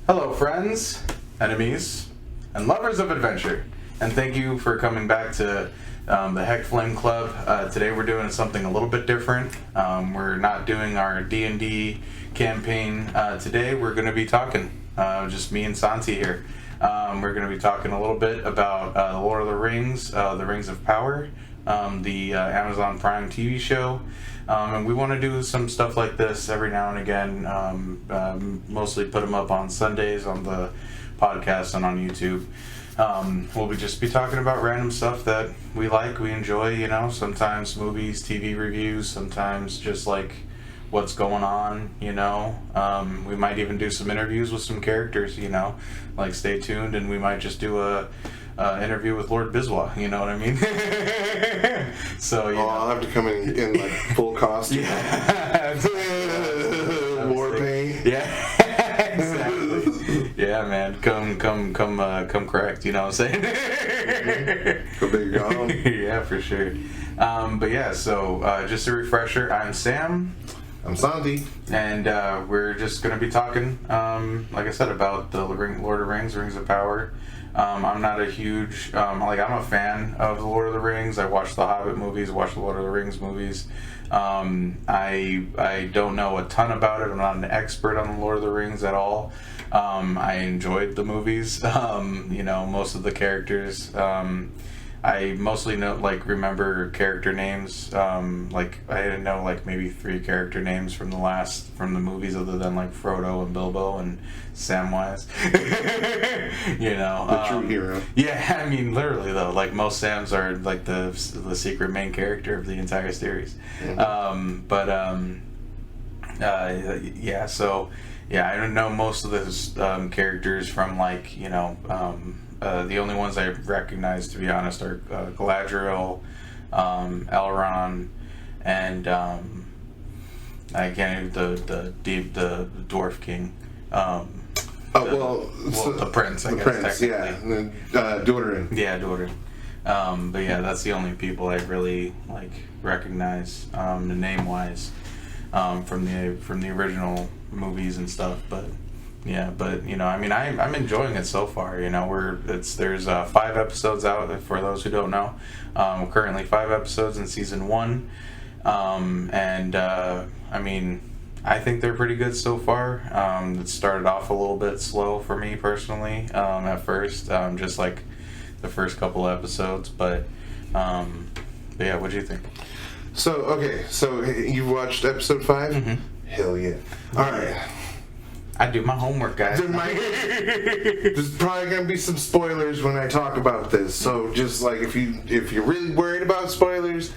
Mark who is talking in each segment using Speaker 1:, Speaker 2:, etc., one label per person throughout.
Speaker 1: Hello, friends, enemies, and lovers of adventure. And thank you for coming back to the Heck Flame Club. Today we're doing something a little bit different. We're not doing our D&D campaign today. We're going to be talking, just me and Santi here. We're going to be talking a little bit about the Lord of the Rings, the Rings of Power, the Amazon Prime TV show. And we want to do some stuff like this every now and again, mostly put them up on Sundays on the podcast and on YouTube. We'll just be talking about random stuff that we like, we enjoy, you know, sometimes movies, TV reviews, sometimes just like what's going on, you know. We might even do some interviews with some characters, you know, like stay tuned, and we might just do a interview with Lord Bizwah, you know what I mean? So, you know.
Speaker 2: I'll have to come in like full costume.
Speaker 1: Yeah.
Speaker 2: War paint.
Speaker 1: Yeah, exactly. Yeah, man, come correct, you know what I'm saying?
Speaker 2: Go big or go home.
Speaker 1: Yeah, for sure. But yeah, so just a refresher, I'm Sam.
Speaker 2: I'm Santi.
Speaker 1: And we're just going to be talking, like I said, about the Lord of the Rings, Rings of Power. I'm not a huge, I'm a fan of the Lord of the Rings. I watch the Hobbit movies, watch the Lord of the Rings movies. I don't know a ton about it. I'm not an expert on the Lord of the Rings at all. I enjoyed the movies, you know, most of the characters. I mostly remember character names. I didn't know maybe 3 character names from the movies, other than Frodo and Bilbo and Samwise. You know,
Speaker 2: the true hero.
Speaker 1: Yeah, I mean literally though, most Sams are the secret main character of the entire series. Mm-hmm. Yeah, so yeah, I don't know most of those characters from the only ones I recognize, to be honest, are Galadriel, Elrond, and I can't even the dwarf king. The prince. I guess,
Speaker 2: prince, yeah, Durin.
Speaker 1: Yeah, Durin. But yeah, that's the only people I really recognize, the name wise, from the original movies and stuff, but. Yeah, but you know, I mean, I'm enjoying it so far. You know, there's 5 episodes out for those who don't know. Currently 5 episodes in season 1, and I mean, I think they're pretty good so far. It started off a little bit slow for me personally at first, just the first couple episodes. But yeah, what do you think?
Speaker 2: So you watched episode 5?
Speaker 1: Mm-hmm.
Speaker 2: Hell yeah! All right.
Speaker 1: I do my homework, guys.
Speaker 2: There's probably gonna be some spoilers when I talk about this, so just if you're really worried about spoilers,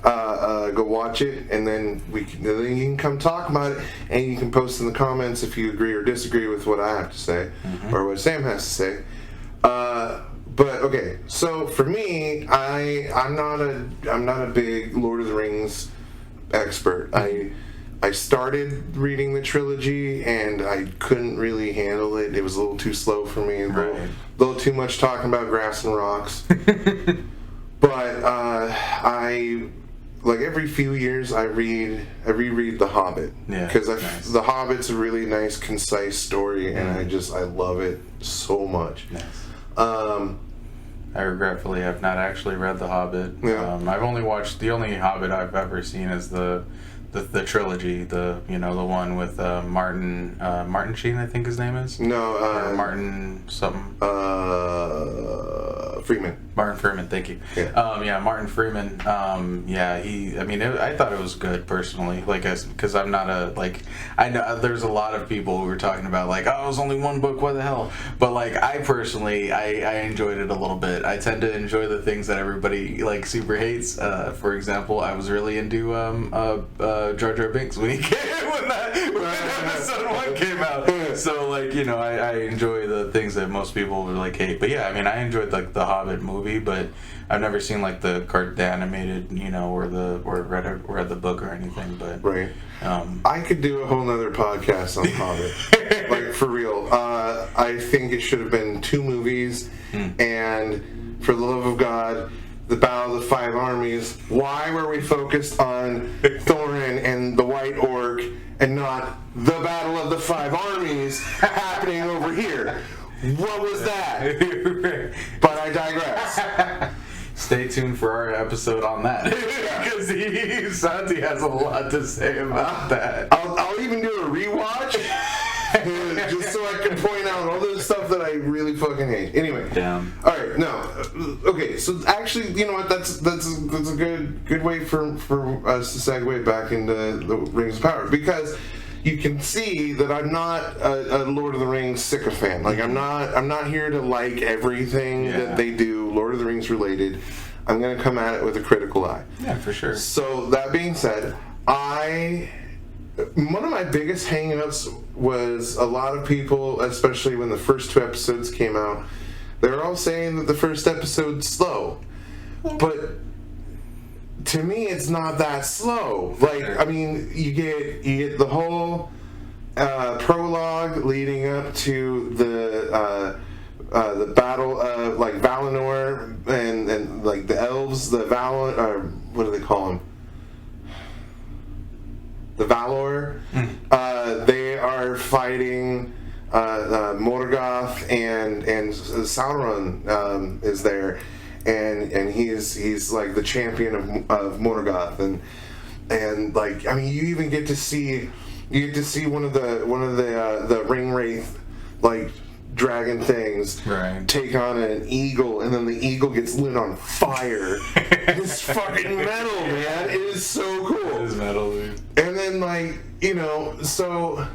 Speaker 2: go watch it, and then you can come talk about it, and you can post in the comments if you agree or disagree with what I have to say, mm-hmm. or what Sam has to say. But okay, so for me, I'm not a big Lord of the Rings expert.
Speaker 1: Mm-hmm.
Speaker 2: I started reading the trilogy, and I couldn't really handle it. It was a little too slow for me, a little too much talking about grass and rocks. But I every few years I reread The Hobbit, because The Hobbit's a really nice, concise story, and I love it so much.
Speaker 1: Nice. I regretfully have not actually read The Hobbit.
Speaker 2: Yeah.
Speaker 1: I've only watched, the only Hobbit I've ever seen is the trilogy, the one with Martin Sheen, I think his name is.
Speaker 2: No,
Speaker 1: or Martin something.
Speaker 2: Freeman.
Speaker 1: Martin Freeman, thank you.
Speaker 2: Yeah.
Speaker 1: Martin Freeman. I thought it was good personally. Because I'm not I know there's a lot of people who were talking about it was only one book, what the hell? But I personally, I enjoyed it a little bit. I tend to enjoy the things that everybody super hates. For example, I was really into Jar Jar Binks when episode 1 came out. So I enjoy the things that most people would hate. But yeah, I mean, I enjoyed the Hobbit movie, but I've never seen the animated, or read the book or anything. But
Speaker 2: right, I could do a whole nother podcast on Hobbit, for real. I think it should have been 2 movies, and for the love of God, the Battle of the 5 Armies. Why were we focused on Thorin and the White Orc and not the Battle of the Five Armies happening over here. What was that? But I digress.
Speaker 1: Stay tuned for our episode on that. Because Santi has a lot to say about that.
Speaker 2: I'll even do a rewatch. Just so I can point out all the stuff that I really fucking hate. Anyway.
Speaker 1: Damn.
Speaker 2: All right. No. Okay. So actually, you know what? That's a good way for us to segue back into the Rings of Power, because you can see that I'm not a Lord of the Rings sycophant. Like I'm not here to like everything that they do Lord of the Rings related. I'm gonna come at it with a critical eye.
Speaker 1: Yeah, for sure.
Speaker 2: So that being said, one of my biggest hang-ups was a lot of people, especially when the first 2 episodes came out, they were all saying that the first episode's slow. But to me, it's not that slow. Like, I mean, you get the whole prologue leading up to the battle of like Valinor and like the elves, the what do they call them? The Valor. They are fighting Morgoth, and Sauron is there, and he's like the champion of Morgoth, and like, I mean, you even get to see one of the ring wraith like dragon things take on an eagle, and then the eagle gets lit on fire. It's fucking metal, man. It is so cool.
Speaker 1: It is metal, dude.
Speaker 2: And then, like, you know, so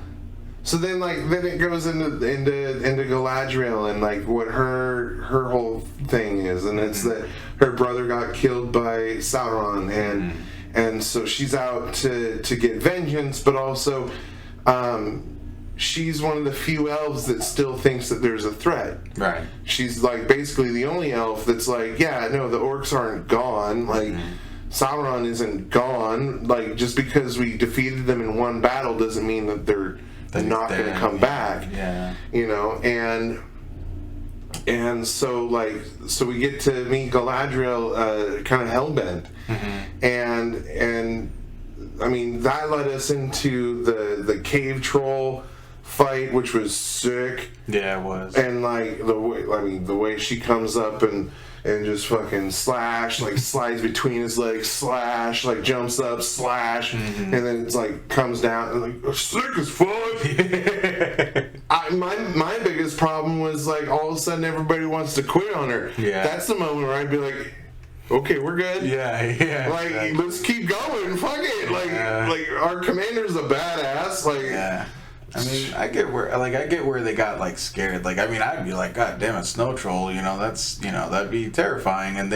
Speaker 2: then it goes into Galadriel and like what her whole thing is, and it's that her brother got killed by Sauron, and so she's out to get vengeance, but also she's one of the few elves that still thinks that there's a threat.
Speaker 1: Right.
Speaker 2: She's like basically the only elf that's like, yeah, no, the orcs aren't gone. Like, Sauron isn't gone. Like, just because we defeated them in one battle doesn't mean that they're not going to come back.
Speaker 1: Yeah.
Speaker 2: You know, and so we get to meet Galadriel kind of hellbent. And I mean, that led us into the cave troll fight, which was sick.
Speaker 1: Yeah, it was.
Speaker 2: And like the way she comes up and just fucking slash, like slides between his legs, slash, like jumps up, slash, and then it's like comes down and like sick as fuck. My biggest problem was like all of a sudden everybody wants to quit on her. Yeah. That's the moment where I'd be like, okay, we're good.
Speaker 1: Yeah.
Speaker 2: Like, let's keep going. Fuck it. Like our commander's a badass. Like,
Speaker 1: yeah. I mean, I get where they got like scared. Like, I mean, I'd be like, God damn it, snow troll. You know, that'd be terrifying. And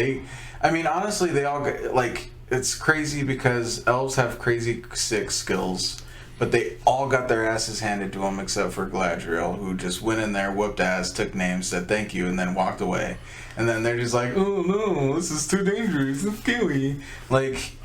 Speaker 1: honestly, they all get, like, it's crazy because elves have crazy sick skills, but they all got their asses handed to them except for Galadriel, who just went in there, whooped ass, took names, said thank you, and then walked away. And then they're just like, oh no, this is too dangerous, it's scary.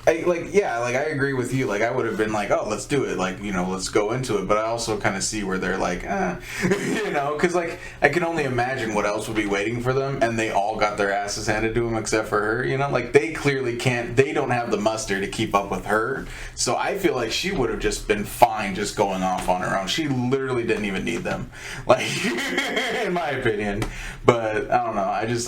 Speaker 1: I agree with you. Like, I would have been like, oh, let's do it. Like, you know, let's go into it. But I also kind of see where they're like, you know, because like I can only imagine what else would be waiting for them, and they all got their asses handed to them except for her. You know, like they clearly can't. They don't have the muster to keep up with her. So I feel like she would have just been fine just going off on her own. She literally didn't even need them, like in my opinion. But I don't know.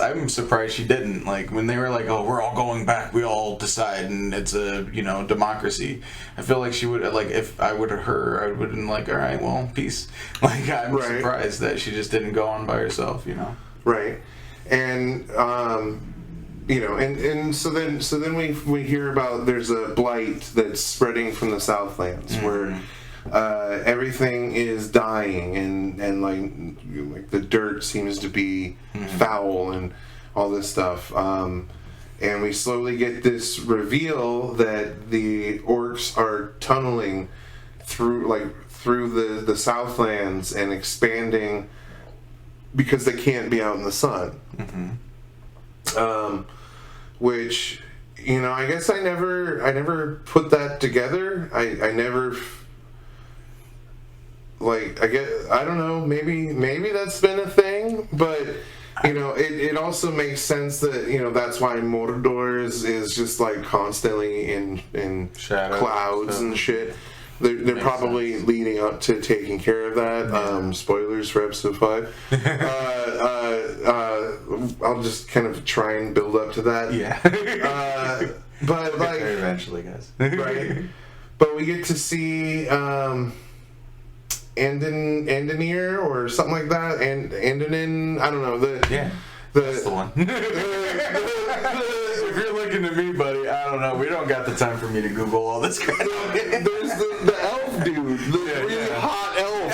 Speaker 1: I'm surprised she didn't. Like when they were like, oh, we're all going back. We all decide, and it's a, you know, democracy. I feel like she would, like, if I would have her, I would have been like, all right, well, peace. Like, I'm surprised that she just didn't go on by herself, you know.
Speaker 2: Right. And you know, and so then we hear about there's a blight that's spreading from the Southlands where everything is dying, and like the dirt seems to be foul and all this stuff. And we slowly get this reveal that the orcs are tunneling through the Southlands and expanding because they can't be out in the sun. Which, you know, I guess I never put that together. I never, like, I don't know, maybe that's been a thing, but you know, it also makes sense that, you know, that's why Mordor is just like constantly in
Speaker 1: shadows
Speaker 2: clouds and shit. they're probably
Speaker 1: sense.
Speaker 2: leading up to taking care of that. Spoilers for episode 5. I'll just kind of try and build up to that.
Speaker 1: Yeah.
Speaker 2: But
Speaker 1: We'll get there eventually, guys.
Speaker 2: right. But we get to see Andanir or something like that, and Andanin, I don't know. That's
Speaker 1: the one. If you're looking at me, buddy, I don't know. We don't got the time for me to Google all this crap.
Speaker 2: There's the elf dude, the really hot elf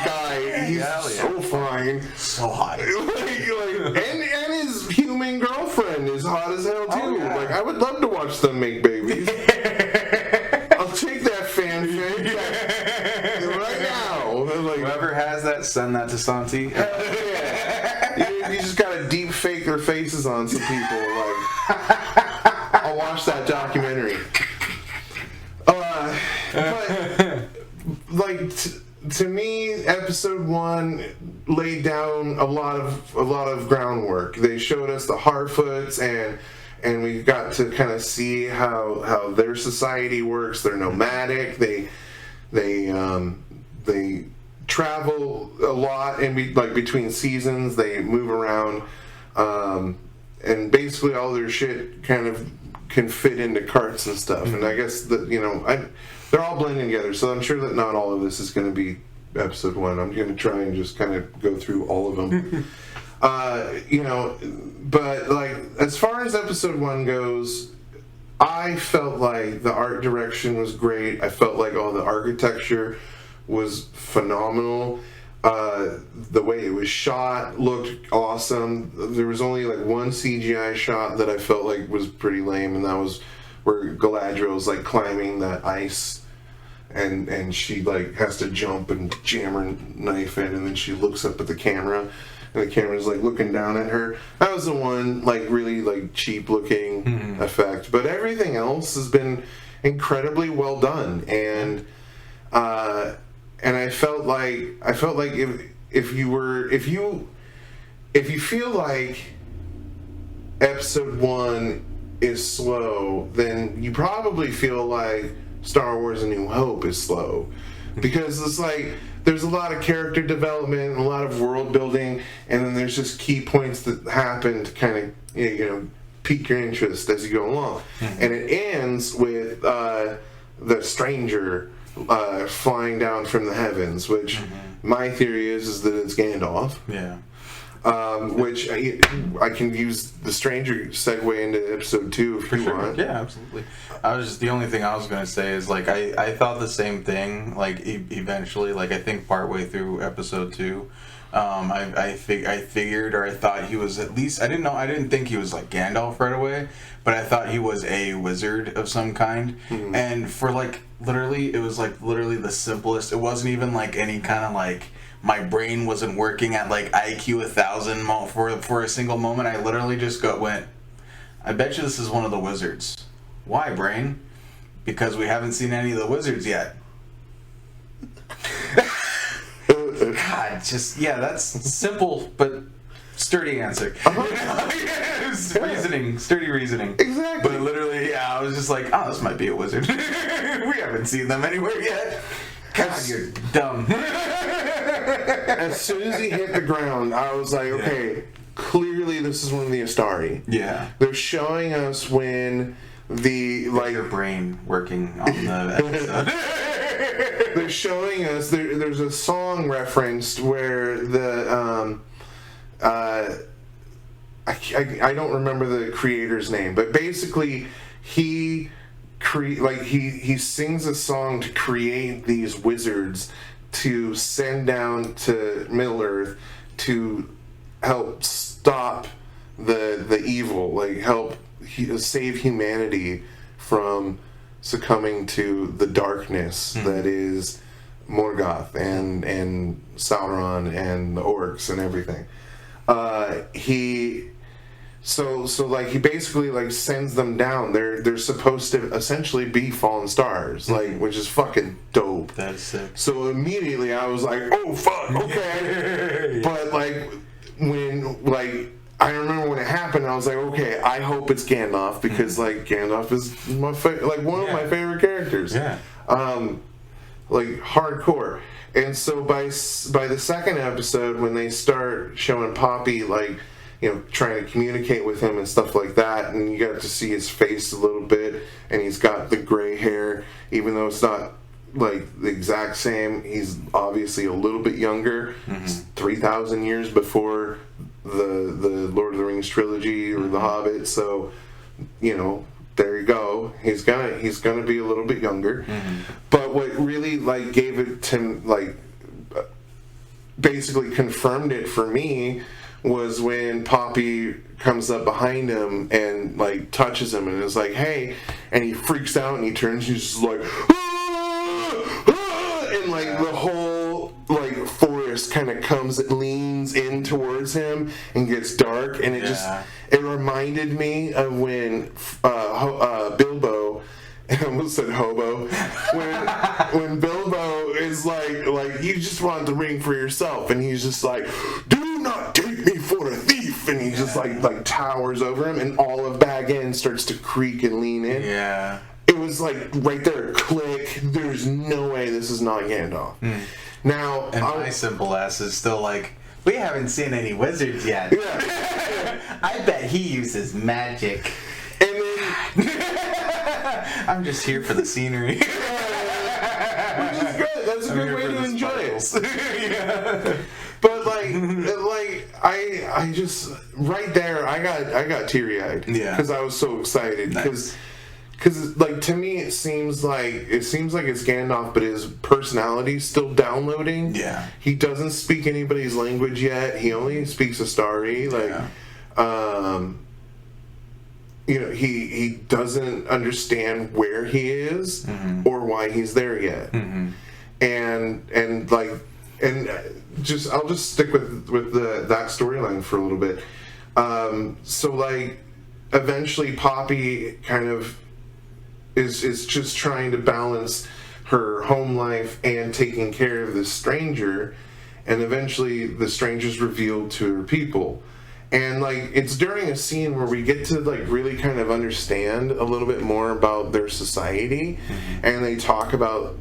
Speaker 2: guy. He's so fine,
Speaker 1: so hot.
Speaker 2: and his human girlfriend is hot as hell too. Oh, yeah. Like, I would love to watch them make babies. I'll take that fanfic right now. Like,
Speaker 1: whoever has that, send that to Santi.
Speaker 2: You just gotta deep fake their faces on some people. Like, I'll watch that documentary. But like to me, episode 1 laid down a lot of groundwork. They showed us the Harfoots, and we got to kind of see how their society works. They're nomadic. They travel a lot between seasons. They move around, and basically all their shit kind of can fit into carts and stuff. And I guess that they're all blending together. So I'm sure that not all of this is going to be episode 1. I'm going to try and just kind of go through all of them. But like as far as episode 1 goes, I felt like the art direction was great. I felt like all the architecture was phenomenal. The way it was shot looked awesome. There was only like one CGI shot that I felt like was pretty lame, and that was where Galadriel's like climbing that ice, and she like has to jump and jam her knife in, and then she looks up at the camera, and the camera's like looking down at her. That was the one like really like cheap looking effect, but everything else has been incredibly well done, and I felt like if you feel like episode 1 is slow, then you probably feel like Star Wars: A New Hope is slow, because it's like there's a lot of character development, a lot of world building, and then there's just key points that happen to kind of pique your interest as you go along, and it ends with the stranger flying down from the heavens, which my theory is that it's Gandalf.
Speaker 1: Yeah.
Speaker 2: Which I can use the stranger segue into episode 2 if you want.
Speaker 1: Yeah, absolutely. The only thing I was going to say is like I thought the same thing. Like eventually, like I think partway through episode 2, I figured, or I thought he was at least. I didn't think he was like Gandalf right away, but I thought he was a wizard of some kind. And for like literally, it was like literally the simplest. It wasn't even like any kind of like. My brain wasn't working at like IQ 1000 for a single moment. I literally just went, I bet you this is one of the wizards. Why, brain? Because we haven't seen any of the wizards yet. God, that's simple but sturdy answer. Sturdy reasoning.
Speaker 2: Exactly.
Speaker 1: But literally, I was just like, oh, this might be a wizard. We haven't seen them anywhere yet. God, you're dumb.
Speaker 2: As soon as he hit the ground, I was like, okay, clearly this is one of the Astari. Yeah. They're showing us when
Speaker 1: your brain working on the episode.
Speaker 2: They're showing us, there's a song referenced where the, I don't remember the creator's name, but basically he sings a song to create these wizards to send down to Middle-earth to help stop the evil, like help save humanity from succumbing to the darkness that is Morgoth and Sauron and the orcs and everything. He basically sends them down. They're supposed to essentially be fallen stars, which is fucking dope.
Speaker 1: That's sick.
Speaker 2: So immediately I was like, oh fuck, okay. But when I remember when it happened, I was like, okay, I hope it's Gandalf, because Gandalf is one of my favorite characters. Yeah. like hardcore. And so by the second episode, when they start showing Poppy, like, you know, trying to communicate with him and stuff like that, and you got to see his face a little bit, and he's got the gray hair, even though it's not like the exact same. He's obviously a little bit younger. It's 3,000 years before the Lord of the Rings trilogy or The Hobbit. So, you know, there you go. He's gonna be a little bit younger. But what really like gave it to like basically confirmed it for me was when Poppy comes up behind him and like touches him and is like, "Hey," and he freaks out and he turns and he's just like, "Ah! Ah!" And like the whole like forest kind of comes, leans in towards him and gets dark, and it it reminded me of when Bilbo, I almost said hobo, when Bilbo is like you just want the ring for yourself, and he's just like, "Do not take me for a thief," and he just like towers over him, and all of Bag End starts to creak and lean in.
Speaker 1: Yeah.
Speaker 2: It was like right there, click. There's no way this is not Gandalf. Now,
Speaker 1: and my simple ass is still like, we haven't seen any wizards yet.
Speaker 2: Yeah.
Speaker 1: I bet he uses magic.
Speaker 2: And then
Speaker 1: I'm just here for the scenery.
Speaker 2: which is good. That's a good way to enjoy it.
Speaker 1: Yeah.
Speaker 2: But like I just right there I got teary eyed.
Speaker 1: Yeah.
Speaker 2: Because I was so excited. Because like to me it seems like it's Gandalf, but his personality's still downloading.
Speaker 1: Yeah.
Speaker 2: He doesn't speak anybody's language yet. He only speaks Astari. You know, he doesn't understand where he is or why he's there yet. And I'll just stick with that storyline for a little bit. So like eventually Poppy kind of is just trying to balance her home life and taking care of this stranger, and eventually the stranger's revealed to her people. And like it's during a scene where we get to like really kind of understand a little bit more about their society, and they talk about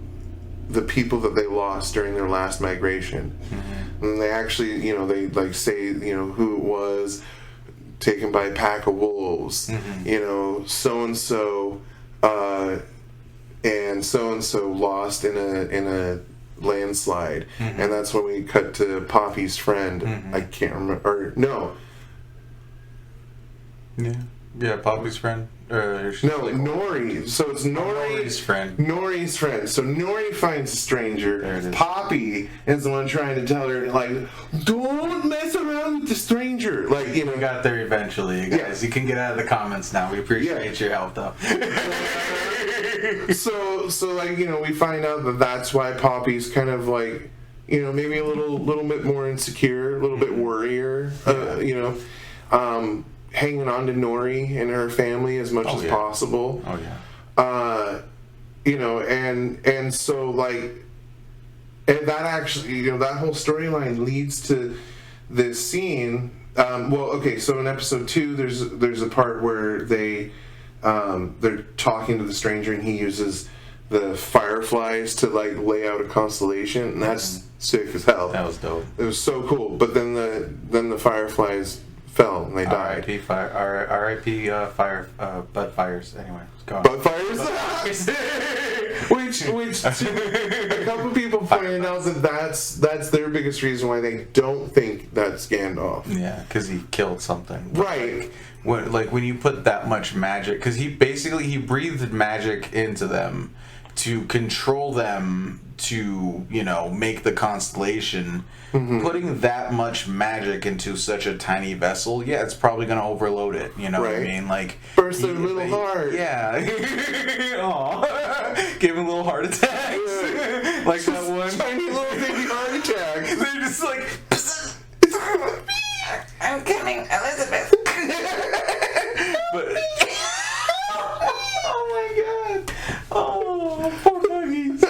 Speaker 2: the people that they lost during their last migration. And they actually, you know, they like say, you know, who it was, taken by a pack of wolves, you know, so and so lost in a landslide. And that's when we cut to Poppy's friend. I can't remember, or no.
Speaker 1: Yeah, Poppy's friend.
Speaker 2: Nori. So it's
Speaker 1: Nori's friend.
Speaker 2: Nori's friend. So Nori finds a stranger.
Speaker 1: There it is.
Speaker 2: Poppy is the one trying to tell her, like, don't mess around with the stranger. Like, you know.
Speaker 1: We got there eventually, guys. You can get out of the comments now. We appreciate your help, though.
Speaker 2: So like, you know, we find out that that's why Poppy's kind of like, you know, maybe a little bit more insecure, a little bit worrier, you know. Hanging on to Nori and her family as much as possible.
Speaker 1: Oh yeah.
Speaker 2: You know, and so like, and that actually, you know, that whole storyline leads to this scene. So in episode 2, there's a part where they're talking to the stranger, and he uses the fireflies to like lay out a constellation, and that's sick as hell.
Speaker 1: That was dope.
Speaker 2: It was so cool. But then the fireflies fell and they died.
Speaker 1: R.I.P. Fire. Bud Fires. Anyway, go on.
Speaker 2: Bud Fires. which a couple people pointed out that's their biggest reason why they don't think that's Gandalf.
Speaker 1: Yeah, because he killed something.
Speaker 2: Right.
Speaker 1: When you put that much magic, because he breathed magic into them to control them to, you know, make the constellation. Putting that much magic into such a tiny vessel, yeah, it's probably going to overload it. You know what I mean? Like,
Speaker 2: burst their little heart.
Speaker 1: Yeah. Aw. Give him little heart attacks.
Speaker 2: Yeah.
Speaker 1: Like that one.
Speaker 2: Tiny little baby heart attacks.
Speaker 1: They're just like,
Speaker 3: I'm coming, Elizabeth.
Speaker 1: but oh my god. Oh, poor buggies.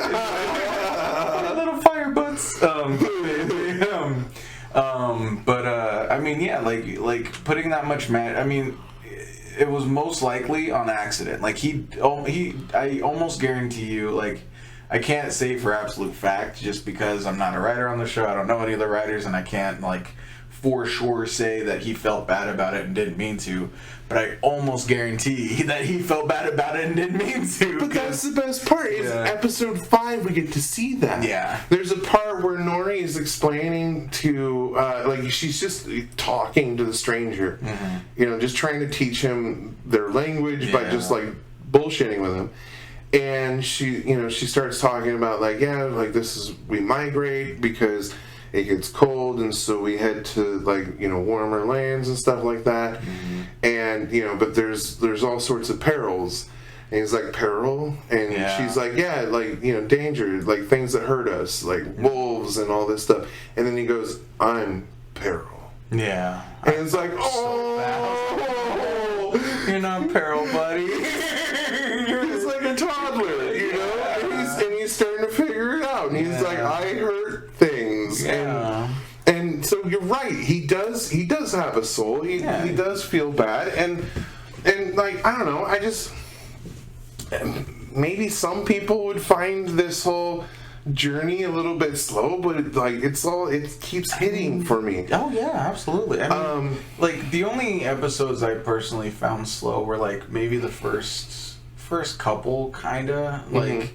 Speaker 1: Little fire butts. I mean, yeah, like putting that much I mean, it was most likely on accident. Like I almost guarantee you, like, I can't say for absolute fact just because I'm not a writer on the show. I don't know any of the writers, and I can't like for sure say that he felt bad about it and didn't mean to. But I almost guarantee that he felt bad about it and didn't mean to.
Speaker 2: But that's the best part. Is episode 5 we get to see that.
Speaker 1: Yeah.
Speaker 2: There's a part where Nori is explaining to, like, she's just talking to the stranger. Mm-hmm. You know, just trying to teach him their language by just, like, bullshitting with him. And she starts talking about, like, we migrate because it gets cold, and so we head to, like, warmer lands and stuff like that. Mm-hmm. And, but there's all sorts of perils. And he's like, peril? And she's like, yeah, like, danger, like things that hurt us, like wolves and all this stuff. And then he goes, I'm peril.
Speaker 1: Yeah.
Speaker 2: And it's like,
Speaker 1: you're not peril, buddy.
Speaker 2: He's like a toddler, and he's starting to figure it out. And he's like, I hurt things.
Speaker 1: Yeah.
Speaker 2: And so you're right. He does have a soul. He does feel bad. And like, I don't know. I just, maybe some people would find this whole journey a little bit slow, but it keeps hitting for me.
Speaker 1: Oh yeah, absolutely. I mean, like the only episodes I personally found slow were like maybe the first couple, kinda like.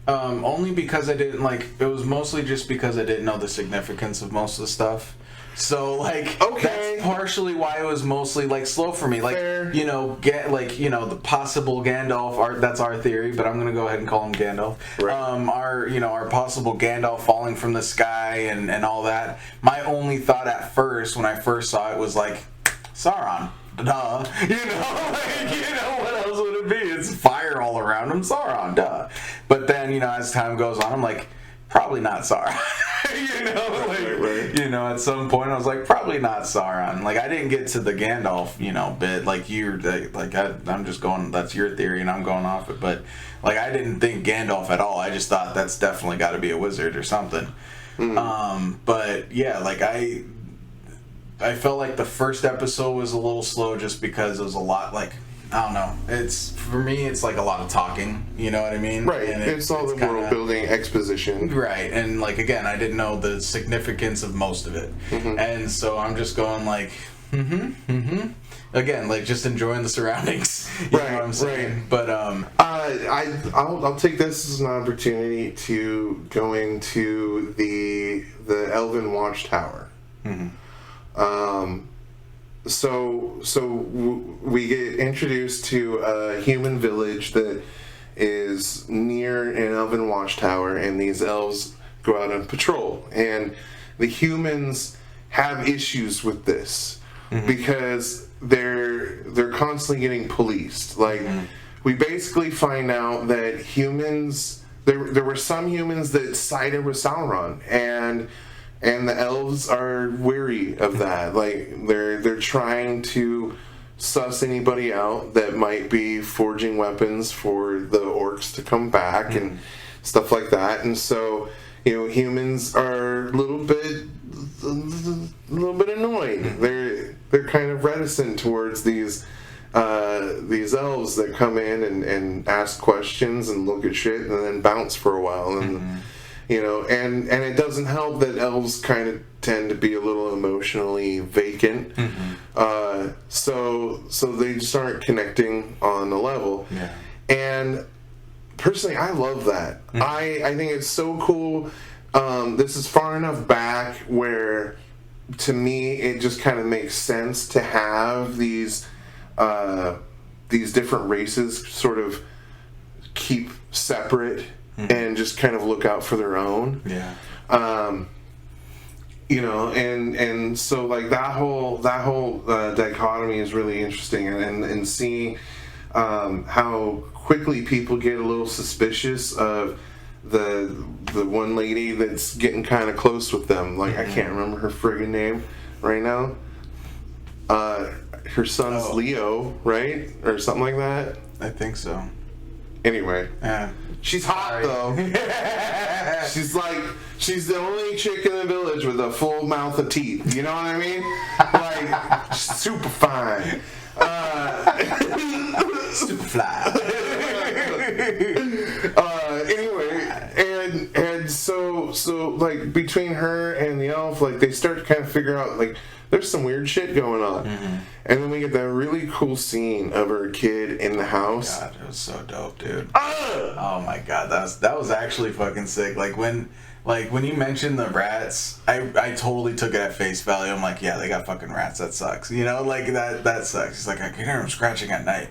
Speaker 1: Only because I didn't it was mostly just because I didn't know the significance of most of the stuff. So that's partially why it was mostly slow for me.
Speaker 2: Fair.
Speaker 1: The possible Gandalf that's our theory, but I'm gonna go ahead and call him Gandalf. Right. Our possible Gandalf falling from the sky and all that. My only thought at first when I first saw it was like Sauron. Duh. What else would it be? It's fire all around him. Sauron, duh. But then, as time goes on, I'm like, probably not Sauron.
Speaker 2: Right.
Speaker 1: At some point I was like, probably not Sauron. Like, I didn't get to the Gandalf, bit. Like, I'm just going, that's your theory and I'm going off it. But, I didn't think Gandalf at all. I just thought that's definitely got to be a wizard or something. Mm. But, yeah, I felt like the first episode was a little slow just because it was a lot, I don't know. For me, it's a lot of talking, you know what I mean?
Speaker 2: Right, and it's all the world building exposition. Right,
Speaker 1: and again, I didn't know the significance of most of it. Mm-hmm. And so I'm just going again, just enjoying the surroundings. You know what I'm saying? Right. But
Speaker 2: I'll take this as an opportunity to go into the Elven Watchtower. Mm-hmm. So we get introduced to a human village that is near an elven watchtower, and these elves go out on patrol. And the humans have issues with this because they're constantly getting policed. We basically find out that humans, there were some humans that sided with Sauron, and the elves are weary of that. They're trying to suss anybody out that might be forging weapons for the orcs to come back and stuff like that. And so, humans are a little bit annoyed. They're kind of reticent towards these elves that come in and ask questions and look at shit and then bounce for a while. And and it doesn't help that elves kind of tend to be a little emotionally vacant. So they just aren't connecting on a level. Yeah. And personally, I love that. I think it's so cool. This is far enough back where, to me, it just kind of makes sense to have these different races sort of keep separate. And just kind of look out for their own. Yeah. And so that whole dichotomy is really interesting, and seeing how quickly people get a little suspicious of the one lady that's getting kind of close with them. I can't remember her friggin' name right now. Her son's Leo, right, or something like that.
Speaker 1: I think so.
Speaker 2: Anyway.
Speaker 1: Yeah.
Speaker 2: She's hot, though. She's the only chick in the village with a full mouth of teeth. You know what I mean? Super fine.
Speaker 1: Super fly.
Speaker 2: Anyway, like between her and the elf, like they start to kind of figure out like there's some weird shit going on, and then we get that really cool scene of her kid in the house.
Speaker 1: God, it was so dope, dude. Oh my god, that was actually fucking sick. Like when you mentioned the rats, I totally took it at face value. I'm like, yeah, they got fucking rats. That sucks. You know, like that sucks. He's like, I can hear them scratching at night.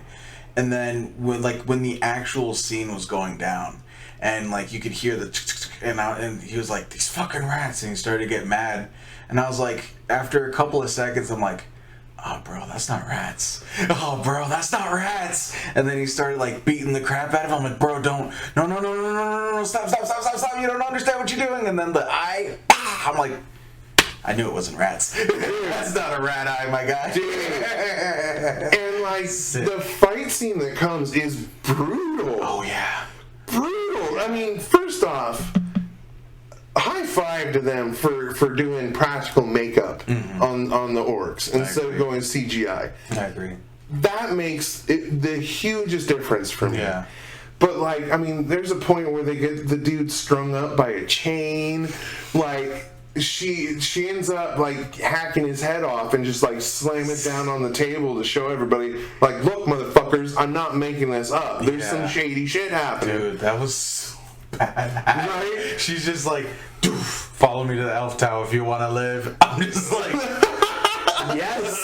Speaker 1: And then when the actual scene was going down, and like you could hear the and he was like, these fucking rats, and he started to get mad. And I was like, after a couple of seconds, I'm like, oh, bro, that's not rats. Oh, bro, that's not rats. And then he started, like, beating the crap out of him. I'm like, bro, don't. No, stop. You don't understand what you're doing. And then I'm like, I knew it wasn't rats. That's not a rat eye, my guy.
Speaker 2: And, like, the fight scene that comes is brutal.
Speaker 1: Oh, yeah.
Speaker 2: Brutal. I mean, first off, high five to them for doing practical makeup on the orcs instead of going CGI.
Speaker 1: I agree.
Speaker 2: That makes it the hugest difference for me.
Speaker 1: Yeah.
Speaker 2: But like, I mean, there's a point where they get the dude strung up by a chain. Like she ends up like hacking his head off and just like slam it down on the table to show everybody, like, look, motherfuckers, I'm not making this up. There's some shady shit happening.
Speaker 1: Dude, that was bad.
Speaker 2: Right?
Speaker 1: She's just like, follow me to the elf tower if you want to live. I'm just like, yes.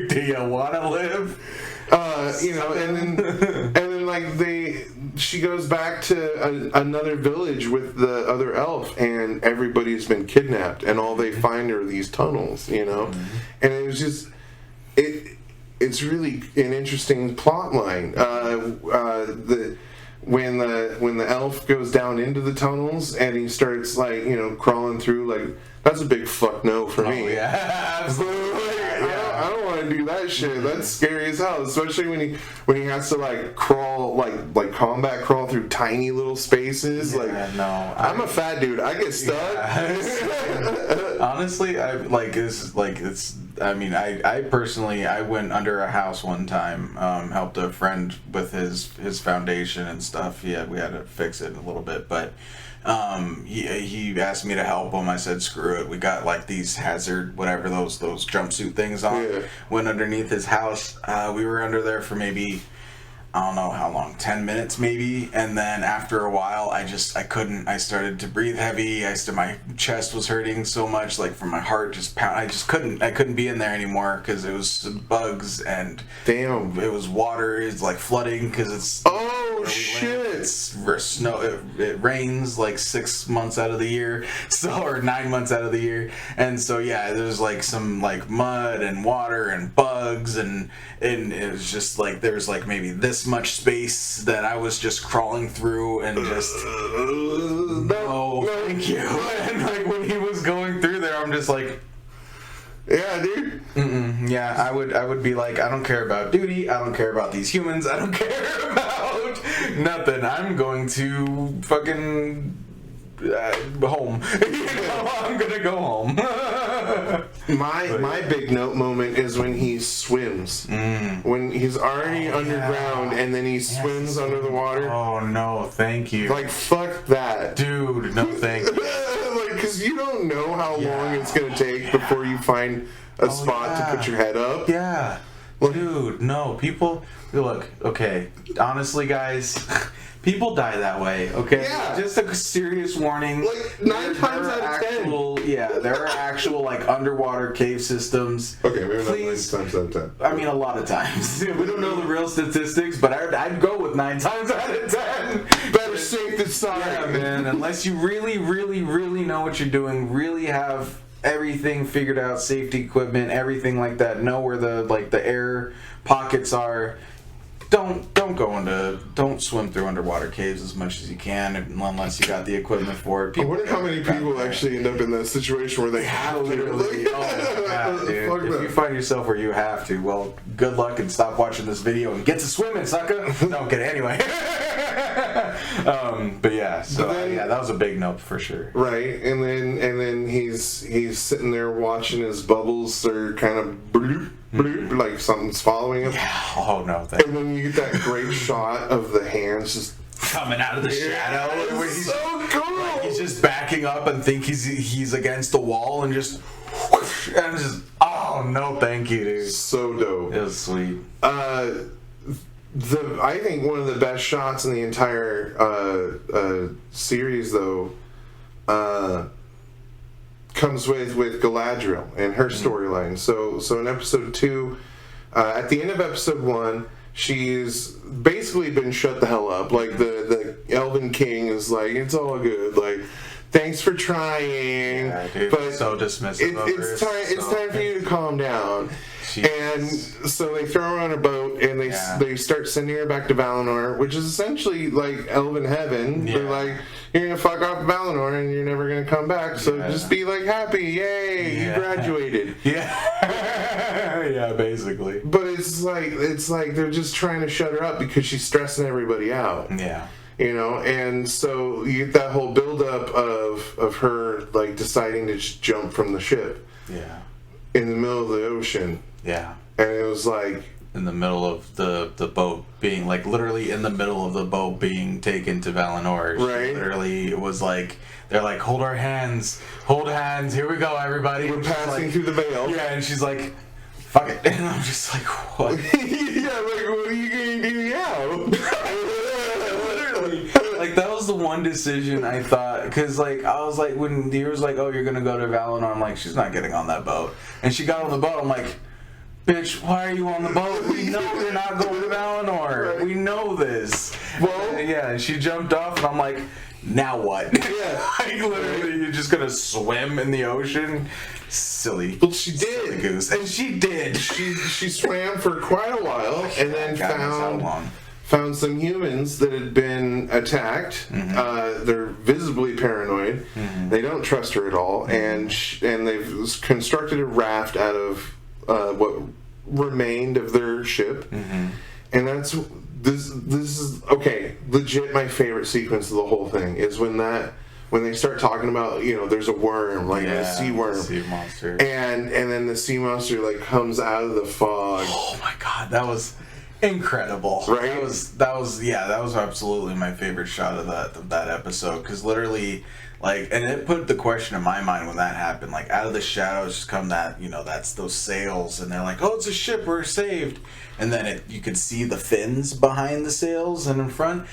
Speaker 1: Do you want to live?
Speaker 2: You know, and then like she goes back to another village with the other elf, and everybody's been kidnapped, and all they find are these tunnels, you know, and it was just it's really an interesting plot line. When the elf goes down into the tunnels and he starts like, you know, crawling through, like, that's a big fuck no for me.
Speaker 1: Oh yeah, absolutely.
Speaker 2: I don't want to do that shit. That's scary as hell, especially when he has to like crawl, like combat crawl through tiny little spaces.
Speaker 1: Yeah,
Speaker 2: like,
Speaker 1: no,
Speaker 2: I'm a fat dude. I get stuck.
Speaker 1: Yeah. Honestly, I personally went under a house one time, helped a friend with his foundation and stuff. Yeah, we had to fix it a little bit, but he asked me to help him. I said, screw it. We got like these hazard, whatever, those jumpsuit things on.
Speaker 2: Yeah.
Speaker 1: Went underneath his house. We were under there for maybe, I don't know how long, 10 minutes maybe, and then after a while I couldn't. I started to breathe heavy. My chest was hurting so much, like from my heart just pound. I couldn't be in there anymore because it was bugs and
Speaker 2: Damn.
Speaker 1: it was water. It's like flooding because it's
Speaker 2: shit.
Speaker 1: It's snow. It rains like 6 months out of the year, or 9 months out of the year, and so yeah, there's like some like mud and water and bugs and it was just like there was like maybe this much space that I was just crawling through and just no, thank you. And like when he was going through there, I'm just like,
Speaker 2: yeah, dude.
Speaker 1: yeah, I would be like, I don't care about duty. I don't care about these humans. I don't care about nothing. I'm going to fucking home. You know, I'm gonna go home.
Speaker 2: My big note moment is when he swims. When he's already underground and then he swims under the water.
Speaker 1: Oh no, thank you.
Speaker 2: Like, fuck that.
Speaker 1: Dude, no thank you.
Speaker 2: Like, because you don't know how long it's going to take before you find a spot to put your head up.
Speaker 1: Yeah. Dude, no, people, look, okay, honestly, guys, people die that way, okay?
Speaker 2: Yeah.
Speaker 1: Just a serious warning.
Speaker 2: Like, 9 times out of 10.
Speaker 1: Yeah, there are actual, like, underwater cave systems.
Speaker 2: Okay, maybe
Speaker 1: Please.
Speaker 2: not 9 times out of 10.
Speaker 1: I mean, a lot of times. We don't know the real statistics, but I'd go with 9 times out of 10.
Speaker 2: Better safe than sorry.
Speaker 1: Yeah, man, unless you really, really, really know what you're doing, really have everything figured out, safety equipment, everything like that, know where the air pockets are. Don't swim through underwater caves as much as you can unless you got the equipment for it.
Speaker 2: I wonder how many people actually end up in that situation where they have to.
Speaker 1: Literally. Oh my God, dude. If you find yourself where you have to, well, good luck and stop watching this video and get to swimming, sucker. No, get it anyway. But yeah, so that was a big note for sure.
Speaker 2: Right, and then he's sitting there watching his bubbles are kind of bloop, bloop, like something's following him.
Speaker 1: Yeah. Oh no,
Speaker 2: and then you get that great shot of the hands just
Speaker 1: coming out of the shadow.
Speaker 2: So cool.
Speaker 1: He's just backing up and think he's against the wall and just whoosh, and just oh no, thank you, dude.
Speaker 2: So dope.
Speaker 1: It was sweet.
Speaker 2: I think one of the best shots in the entire series, though, comes with Galadriel and her storyline. So in episode 2, at the end of episode 1, she's basically been shut the hell up. Like the Elven King is like, it's all good. Like, thanks for trying.
Speaker 1: Yeah, dude,
Speaker 2: but
Speaker 1: so dismissive of her.
Speaker 2: It's time for you to calm down. And so they throw her on a boat and they start sending her back to Valinor, which is essentially like Elven heaven.
Speaker 1: Yeah.
Speaker 2: They're like, you're gonna fuck off Valinor and you're never gonna come back. So just be like happy, yay, you graduated.
Speaker 1: Yeah, yeah, basically.
Speaker 2: But it's like they're just trying to shut her up because she's stressing everybody out.
Speaker 1: Yeah.
Speaker 2: You know, and so you get that whole buildup of her like deciding to just jump from the ship.
Speaker 1: Yeah.
Speaker 2: In the middle of the ocean.
Speaker 1: Yeah.
Speaker 2: And it was like
Speaker 1: in the middle of the boat being like literally in the middle of the boat being taken to Valinor.
Speaker 2: Right.
Speaker 1: Literally, it was like they're like, hold hands, here we go, everybody.
Speaker 2: We're passing through the veil.
Speaker 1: Yeah, and she's like, fuck it, and I'm just like, what?
Speaker 2: Yeah, like what are you gonna do now?
Speaker 1: Literally, like that was the one decision I thought, because like I was like when he was like, oh, you're gonna go to Valinor, I'm like, she's not getting on that boat, and she got on the boat. I'm like, bitch, why are you on the boat? We know you're not going to Valinor.
Speaker 2: Right.
Speaker 1: We know this.
Speaker 2: Well,
Speaker 1: yeah, and she jumped off, and I'm like, now what?
Speaker 2: Yeah.
Speaker 1: Like, literally, you're just gonna swim in the ocean? Silly.
Speaker 2: Well, she did.
Speaker 1: Silly goose. And she did.
Speaker 2: She swam for quite a while and then
Speaker 1: God knows how long.
Speaker 2: found some humans that had been attacked.
Speaker 1: Mm-hmm.
Speaker 2: They're visibly paranoid.
Speaker 1: Mm-hmm.
Speaker 2: They don't trust her at all, and they've constructed a raft out of what remained of their ship, and that's this is okay. Legit, my favorite sequence of the whole thing is when they start talking about, you know, there's a worm, like a sea worm,
Speaker 1: sea monster,
Speaker 2: and then the sea monster like comes out of the fog.
Speaker 1: Oh my god, that was incredible.
Speaker 2: Right?
Speaker 1: That was absolutely my favorite shot of that episode, because literally, like, and it put the question in my mind when that happened, like, out of the shadows just come that, you know, that's those sails, and they're like, oh, it's a ship, we're saved, and then you could see the fins behind the sails and in front.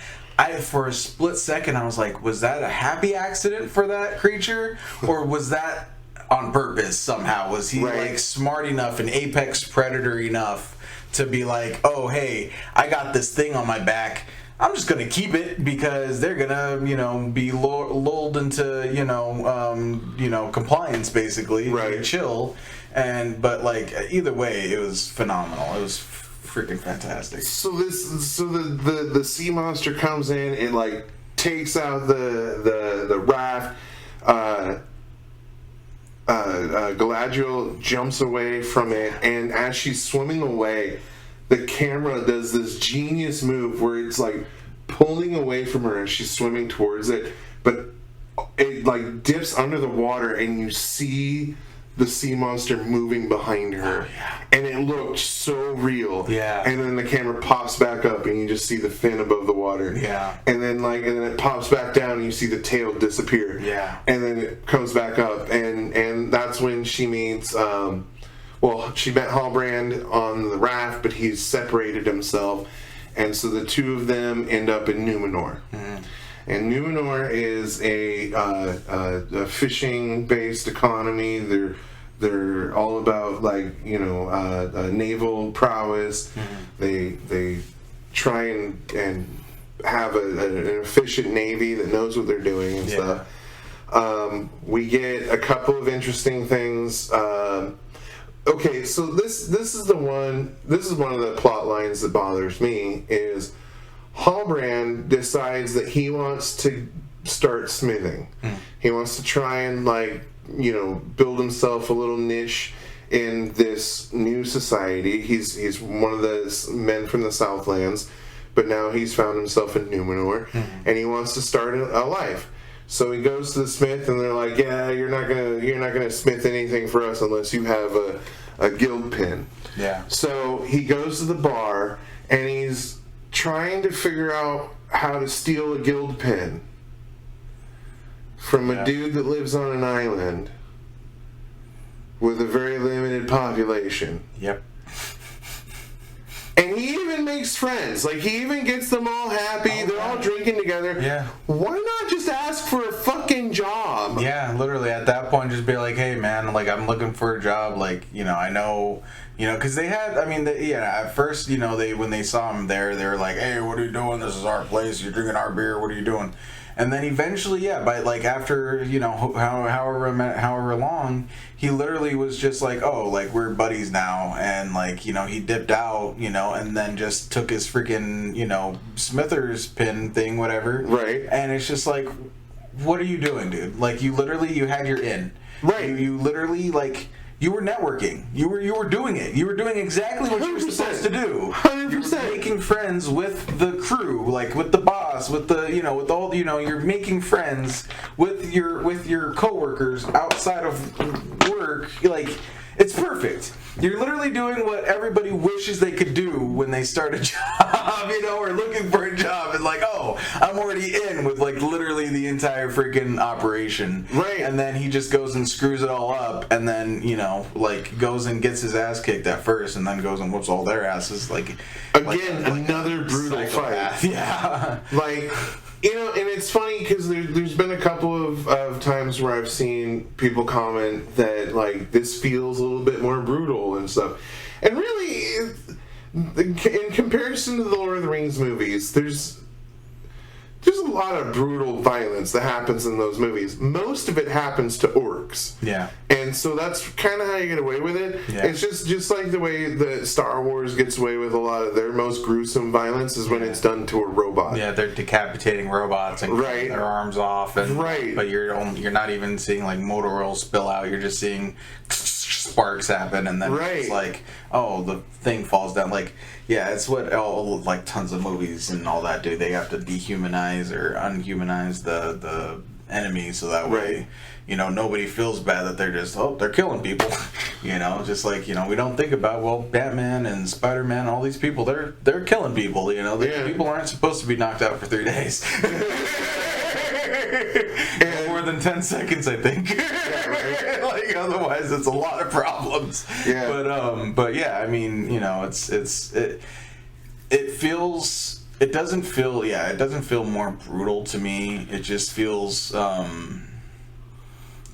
Speaker 1: For a split second, I was like, was that a happy accident for that creature, or was that on purpose somehow? Was he like smart enough and apex predator enough to be like, oh, hey, I got this thing on my back, I'm just gonna keep it because they're gonna, you know, be lulled into, compliance basically,
Speaker 2: right?
Speaker 1: Chill, but like either way, it was phenomenal. It was freaking fantastic.
Speaker 2: So the sea monster comes in and like takes out the raft. Galadriel jumps away from it, and as she's swimming away, the camera does this genius move where it's like pulling away from her as she's swimming towards it, but it like dips under the water and you see the sea monster moving behind her.
Speaker 1: Oh, yeah.
Speaker 2: And it looked so real.
Speaker 1: Yeah.
Speaker 2: And then the camera pops back up and you just see the fin above the water.
Speaker 1: Yeah.
Speaker 2: And then it pops back down and you see the tail disappear.
Speaker 1: Yeah.
Speaker 2: And then it comes back up, and that's when she meets she met Halbrand on the raft, but he's separated himself, and so the two of them end up in Numenor. And Numenor is a fishing-based economy. They're all about naval prowess. They try and have an efficient navy that knows what they're doing and stuff. We get a couple of interesting things. Okay, so this is one of the plot lines that bothers me is Halbrand decides that he wants to start smithing. He wants to try and build himself a little niche in this new society. He's one of the men from the Southlands, but now he's found himself in Numenor, and he wants to start a life. So he goes to the smith, and they're like, "Yeah, you're not gonna smith anything for us unless you have a guild pin."
Speaker 1: Yeah.
Speaker 2: So he goes to the bar, and he's trying to figure out how to steal a guild pin. from a dude that lives on an island with a very limited population.
Speaker 1: Yep.
Speaker 2: And he even makes friends. Like, he even gets them all happy. They're all drinking together.
Speaker 1: Yeah.
Speaker 2: Why not just ask for a fucking job?
Speaker 1: Yeah, literally at that point, just be like, hey, man, like, I'm looking for a job. Like, you know, I know, you know, because they had, I mean, at first, you know, when they saw him there, they were like, hey, what are you doing? This is our place. You're drinking our beer. What are you doing? And then eventually, yeah, by like after, you know, however long, he literally was just like, oh, like, we're buddies now. And like, you know, he dipped out, you know, and then just took his freaking, you know, Smithers pin thing, whatever.
Speaker 2: Right.
Speaker 1: And it's just like, what are you doing, dude? Like, you had your in.
Speaker 2: Right.
Speaker 1: You literally, like, you were networking. You were doing it. You were doing exactly what you were supposed to do.
Speaker 2: 100%.
Speaker 1: You were making friends with the crew, like with the boss, with the, you know, with all, you know, you're making friends with your coworkers outside of work. Like, it's perfect. You're literally doing what everybody wishes they could do when they start a job, you know, or looking for a job. And like, oh, I'm already in with like literally the entire freaking operation.
Speaker 2: Right.
Speaker 1: And then he just goes and screws it all up, and then, you know, like goes and gets his ass kicked at first, and then goes and whoops all their asses. Like,
Speaker 2: Again, another brutal
Speaker 1: psychopath.
Speaker 2: fight.
Speaker 1: Yeah.
Speaker 2: Like, you know, and it's funny because there's been a couple of times where I've seen people comment that, like, this feels a little bit more brutal and stuff. And really, in comparison to the Lord of the Rings movies, there's a lot of brutal violence that happens in those movies. Most of it happens to orcs.
Speaker 1: Yeah.
Speaker 2: And so that's kind of how you get away with it.
Speaker 1: Yeah.
Speaker 2: It's just like the way that Star Wars gets away with a lot of their most gruesome violence is when it's done to a robot.
Speaker 1: Yeah, they're decapitating robots and cutting their arms off, and but you're not even seeing like motor oil spill out. You're just seeing sparks happen, and then it's like, oh, the thing falls down. Like, yeah, it's what all like tons of movies and all that do. They have to dehumanize or unhumanize the enemy, so that way, you know, nobody feels bad that they're just, oh, they're killing people. You know, just like, you know, we don't think about, well, Batman and Spider-Man, all these people, they're killing people. You know, people aren't supposed to be knocked out for 3 days. More than 10 seconds, I think. Like, otherwise, it's a lot of problems.
Speaker 2: Yeah.
Speaker 1: But yeah, I mean, you know, it doesn't feel more brutal to me. It just feels,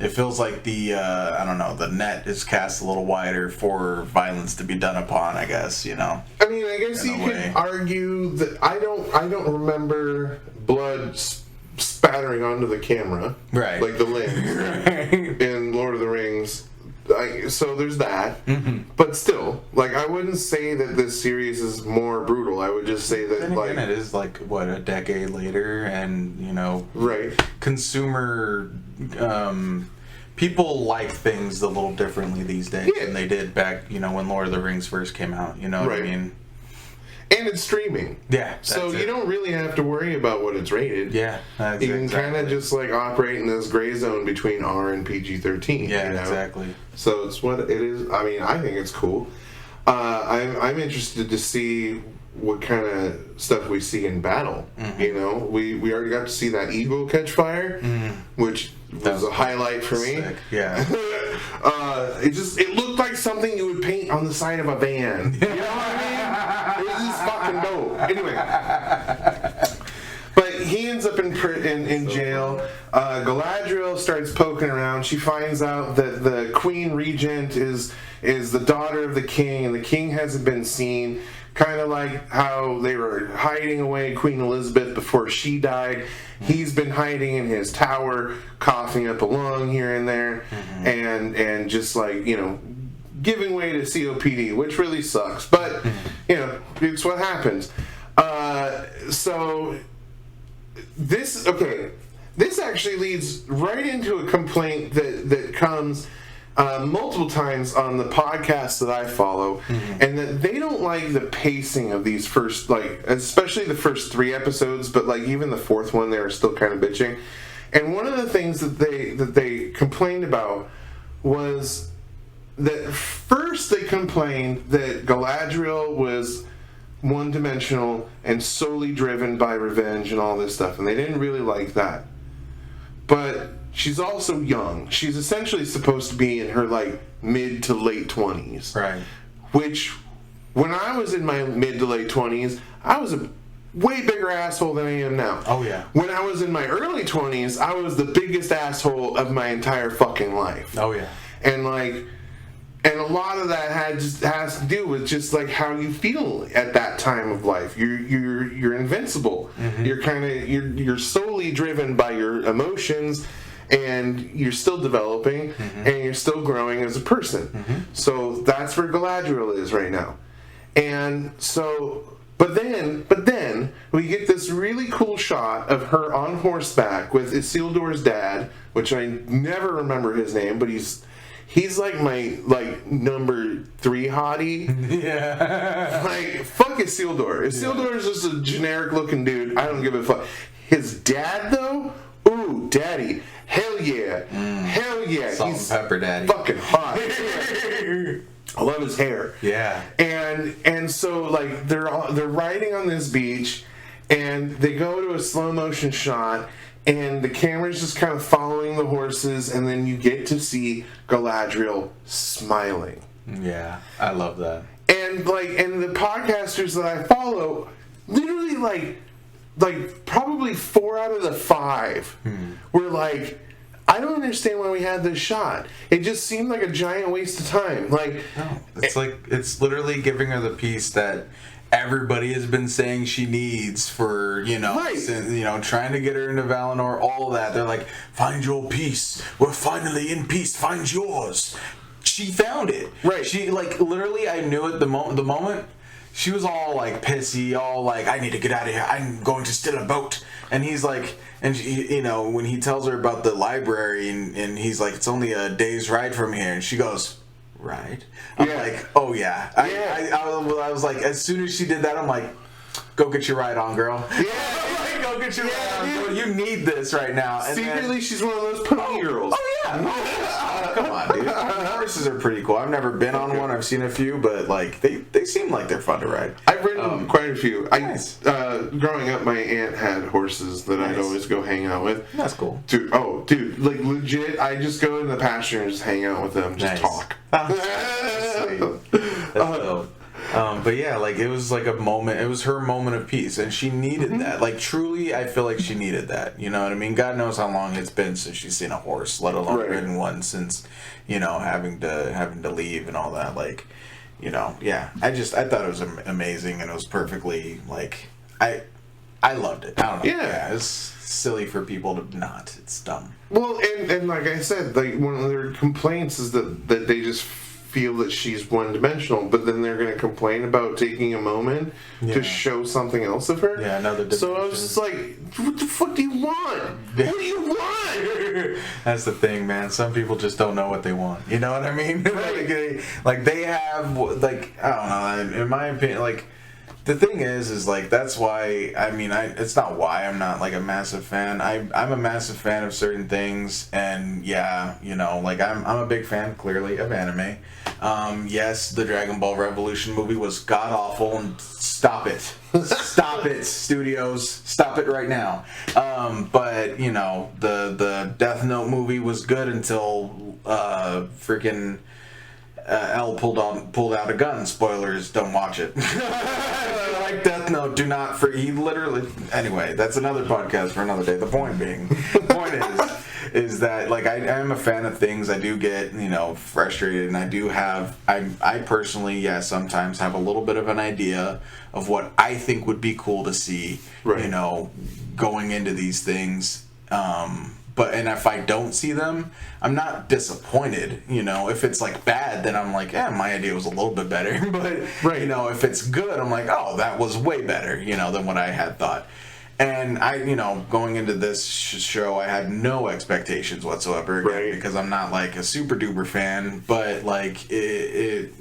Speaker 1: it feels like I don't know, the net is cast a little wider for violence to be done upon, I guess, you know.
Speaker 2: I mean, I guess you could argue that I don't remember blood spattering onto the camera,
Speaker 1: right?
Speaker 2: Like the lens in Lord of the Rings. So there's that, but still, like, I wouldn't say that this series is more brutal. I would just say that,
Speaker 1: then
Speaker 2: like,
Speaker 1: again, it is like what, a decade later, and you know, consumer people like things a little differently these days than they did back, you know, when Lord of the Rings first came out. You know what I mean?
Speaker 2: And it's streaming.
Speaker 1: Yeah.
Speaker 2: So you don't really have to worry about what it's rated.
Speaker 1: Yeah.
Speaker 2: You can kind of just like operate in this gray zone between R and PG-13.
Speaker 1: Yeah,
Speaker 2: you know?
Speaker 1: exactly.
Speaker 2: So it's what it is. I mean, I think it's cool. I'm interested to see what kind of stuff we see in battle. You know, we already got to see that eagle catch fire, which was a highlight for me.
Speaker 1: Sick. Yeah.
Speaker 2: It looked like something you would paint on the side of a van. You know what I mean? It was just fucking dope. Anyway, but he ends up in jail. Galadriel starts poking around. She finds out that the Queen Regent is the daughter of the king, and the king hasn't been seen. Kind of like how they were hiding away Queen Elizabeth before she died. He's been hiding in his tower, coughing up a lung here and there, and just like, you know, giving way to COPD, which really sucks. But, you know, it's what happens. So this actually leads right into a complaint that comes multiple times on the podcasts that I follow, and that they don't like the pacing of these first, like, especially the first 3 episodes, but like even the 4th one, they were still kind of bitching. And one of the things that they complained about was that first they complained that Galadriel was one-dimensional and solely driven by revenge and all this stuff, and they didn't really like that. But she's also young. She's essentially supposed to be in her like mid to late 20s.
Speaker 1: Right.
Speaker 2: Which, when I was in my mid to late 20s, I was a way bigger asshole than I am now.
Speaker 1: Oh, yeah.
Speaker 2: When I was in my early 20s, I was the biggest asshole of my entire fucking life.
Speaker 1: Oh, yeah.
Speaker 2: And like, and a lot of that has to do with just like how you feel at that time of life. You're invincible.
Speaker 1: Mm-hmm.
Speaker 2: You're solely driven by your emotions, and you're still developing, and you're still growing as a person. So that's where Galadriel is right now. And so, but then we get this really cool shot of her on horseback with Isildur's dad, which I never remember his name, but he's like my number 3 hottie.
Speaker 1: Yeah.
Speaker 2: Like, fuck Isildur. Isildur is just a generic looking dude. I don't give a fuck. His dad though, ooh, daddy, hell yeah, hell yeah.
Speaker 1: Salt
Speaker 2: He's
Speaker 1: and pepper daddy.
Speaker 2: fucking hot. I love his hair.
Speaker 1: Yeah.
Speaker 2: And so like they're riding on this beach, and they go to a slow motion shot, and the camera's just kind of following the horses, and then you get to see Galadriel smiling.
Speaker 1: Yeah, I love that.
Speaker 2: And the podcasters that I follow, literally like probably 4 out of the 5 were like, I don't understand why we had this shot. It just seemed like a giant waste of time. Like,
Speaker 1: No, it's literally giving her the piece that everybody has been saying she needs for,
Speaker 2: Right.
Speaker 1: trying to get her into Valinor, all of that. They're like, find your peace. We're finally in peace. Find yours. She found it.
Speaker 2: Right.
Speaker 1: She, literally, I knew it the moment. She was all, pissy, all I need to get out of here. I'm going to steal a boat. And he's like, and she, when he tells her about the library, and he's like, it's only a day's ride from here. And she goes, right? I'm like, oh, yeah. I was like, as soon as she did that, I'm like, go get your ride on, girl.
Speaker 2: Yeah.
Speaker 1: Go get your ride on, girl. You need this right now. And
Speaker 2: secretly, she's one of those pony girls.
Speaker 1: Oh, yeah. Come on, dude. Horses are pretty cool. I've never been on one. I've seen a few, but they seem like they're fun to ride.
Speaker 2: I've ridden quite a few.
Speaker 1: Nice.
Speaker 2: Growing up, my aunt had horses that I'd always go hang out with.
Speaker 1: That's cool.
Speaker 2: Dude, legit, I just go in the pasture and just hang out with them, just
Speaker 1: Nice.
Speaker 2: talk.
Speaker 1: That's sweet. That's dope. But yeah, it was like a moment. It was her moment of peace, and she needed that. Truly, I feel like she needed that. You know what I mean? God knows how long it's been since she's seen a horse, let alone ridden one. Since having to leave and all that. Yeah. I thought it was amazing, and it was perfectly I loved it. I don't know.
Speaker 2: Yeah.
Speaker 1: It's silly for people to not. It's dumb.
Speaker 2: Well, and like I said, one of their complaints is that they just feel that she's one-dimensional, but then they're going to complain about taking a moment to show something else of her.
Speaker 1: Yeah, another dimension.
Speaker 2: So I was just like, what the fuck do you want? What do you want?
Speaker 1: That's the thing, man. Some people just don't know what they want. You know what I mean? They have, I don't know, in my opinion, the thing is that's why, it's not why I'm not, a massive fan. I'm a massive fan of certain things, and yeah, I'm a big fan, clearly, of anime. Yes, the Dragon Ball Revolution movie was god-awful, and stop it. Stop it, studios. Stop it right now. But, the Death Note movie was good until, freaking... L pulled out a gun. Spoilers, don't watch it. Like Death Note, do not he literally anyway, that's another podcast for another day. The point is that I am a fan of things. I do get, frustrated, and I do have I personally, sometimes have a little bit of an idea of what I think would be cool to see, going into these things. But if I don't see them, I'm not disappointed. If it's bad, then I'm like, my idea was a little bit better. But if it's good, I'm like, oh, that was way better, than what I had thought. And I, going into this show, I had no expectations whatsoever again, because I'm not a super duper fan. But it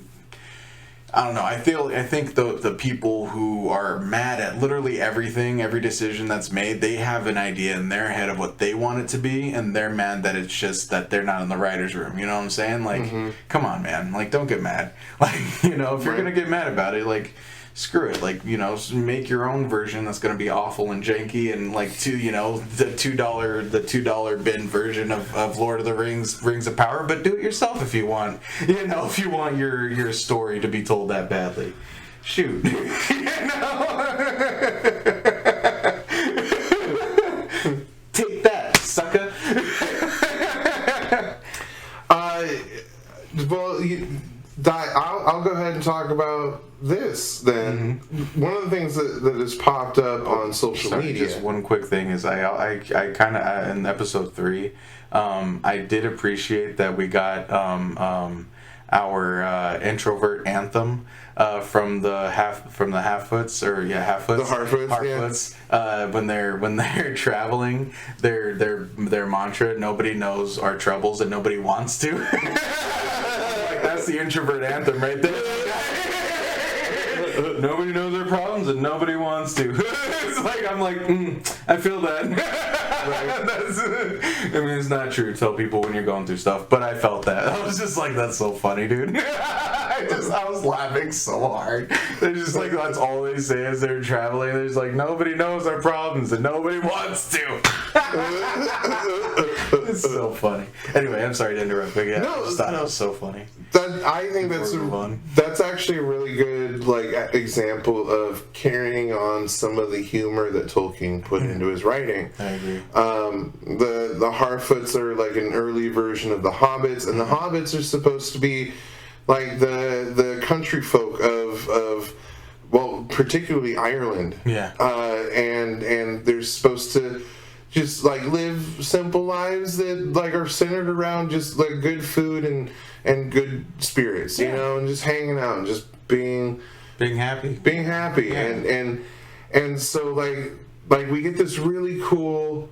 Speaker 1: I don't know. I think the people who are mad at literally everything, every decision that's made, they have an idea in their head of what they want it to be, and they're mad that it's just that they're not in the writer's room. You know what I'm saying? Come on, man. Don't get mad. If you're gonna get mad about it, screw it. Like, you know, make your own version that's going to be awful and janky and like the $2 bin version of Lord of the Rings of Power, but do it yourself if you want. You know, if you want your story to be told that badly. Shoot. You know? Take that, sucker.
Speaker 2: Well, I'll go ahead and talk about this then. Mm-hmm. One of the things that has popped up on social media. Just
Speaker 1: one quick thing is I kind of in episode 3, I did appreciate that we got our introvert anthem from the Half-Foots.
Speaker 2: The Harfoots.
Speaker 1: Yeah. When they're traveling, their mantra, nobody knows our troubles and nobody wants to. Like, that's the introvert anthem right there. Nobody knows their problems and nobody wants to. It's like, I'm like, I feel that. I mean, it's not true. Tell people when you're going through stuff, but I felt that. I was just like, that's so funny, dude. I was laughing so hard. They're just like, that's all they say as they're traveling. They're just like, nobody knows our problems and nobody wants to. It's so funny. Anyway, I'm sorry to interrupt, but yeah, I just thought it was so funny.
Speaker 2: I think that's actually a really good example of carrying on some of the humor that Tolkien put into his writing.
Speaker 1: I agree.
Speaker 2: The Harfoots are like an early version of the Hobbits, and the Hobbits are supposed to be like the country folk of particularly Ireland.
Speaker 1: Yeah.
Speaker 2: And they're supposed to just like live simple lives that like are centered around just like good food and good spirits, you know, and just hanging out and just being happy. Yeah. And so like we get this really cool